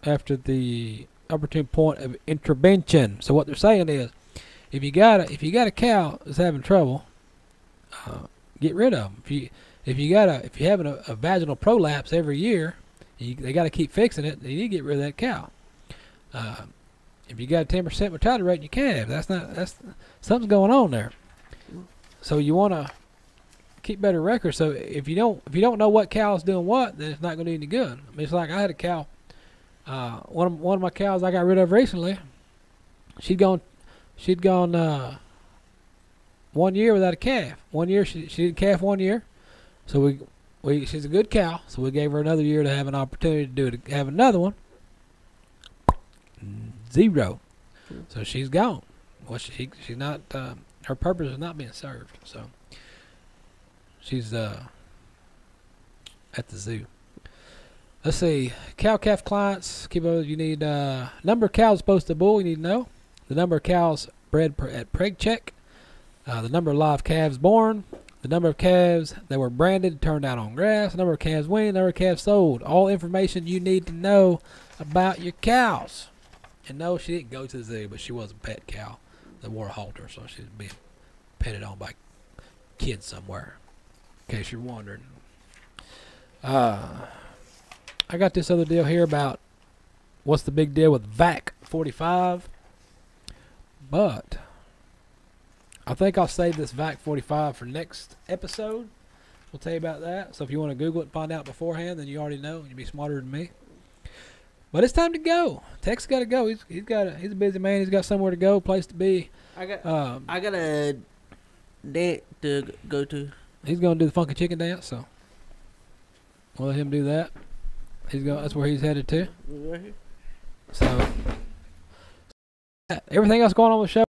[SPEAKER 3] after the opportune point of intervention. So what they're saying is, if you got a cow that's having trouble, get rid of them. If you're having a vaginal prolapse every year, they got to keep fixing it. You need to get rid of that cow. If you got a 10% mortality rate in your calf, that's something's going on there. So you want to keep better records. So if you don't know what cow's doing what, then it's not going to do any good. I mean, it's like I had a cow. One of my cows I got rid of recently. She'd gone 1 year without a calf. 1 year she didn't calf 1 year. So she's a good cow. So we gave her another year to have an opportunity to have another one. 0. So she's gone. Well, she's not. Her purpose is not being served. So she's at the zoo. Let's see. Cow-calf clients. Keep up. You need number of cows supposed to bull. You need to know the number of cows bred at preg check, the number of live calves born, the number of calves that were branded, turned out on grass, the number of calves weaned, number of calves sold. All information you need to know about your cows. And no, she didn't go to the zoo, but she was a pet cow that wore a halter, so she's being petted on by kids somewhere. In case you're wondering. I got this other deal here about what's the big deal with VAC 45. But I think I'll save this VAC 45 for next episode. We'll tell you about that. So if you want to Google it and find out beforehand, then you already know. You'll be smarter than me. But it's time to go. Tex got to go. He's a busy man. He's got somewhere to go, place to be.
[SPEAKER 4] I got a dance to go to.
[SPEAKER 3] He's going to do the funky chicken dance, so we'll let him do that. That's where he's headed to.
[SPEAKER 4] Right here.
[SPEAKER 3] So everything else going on with the show.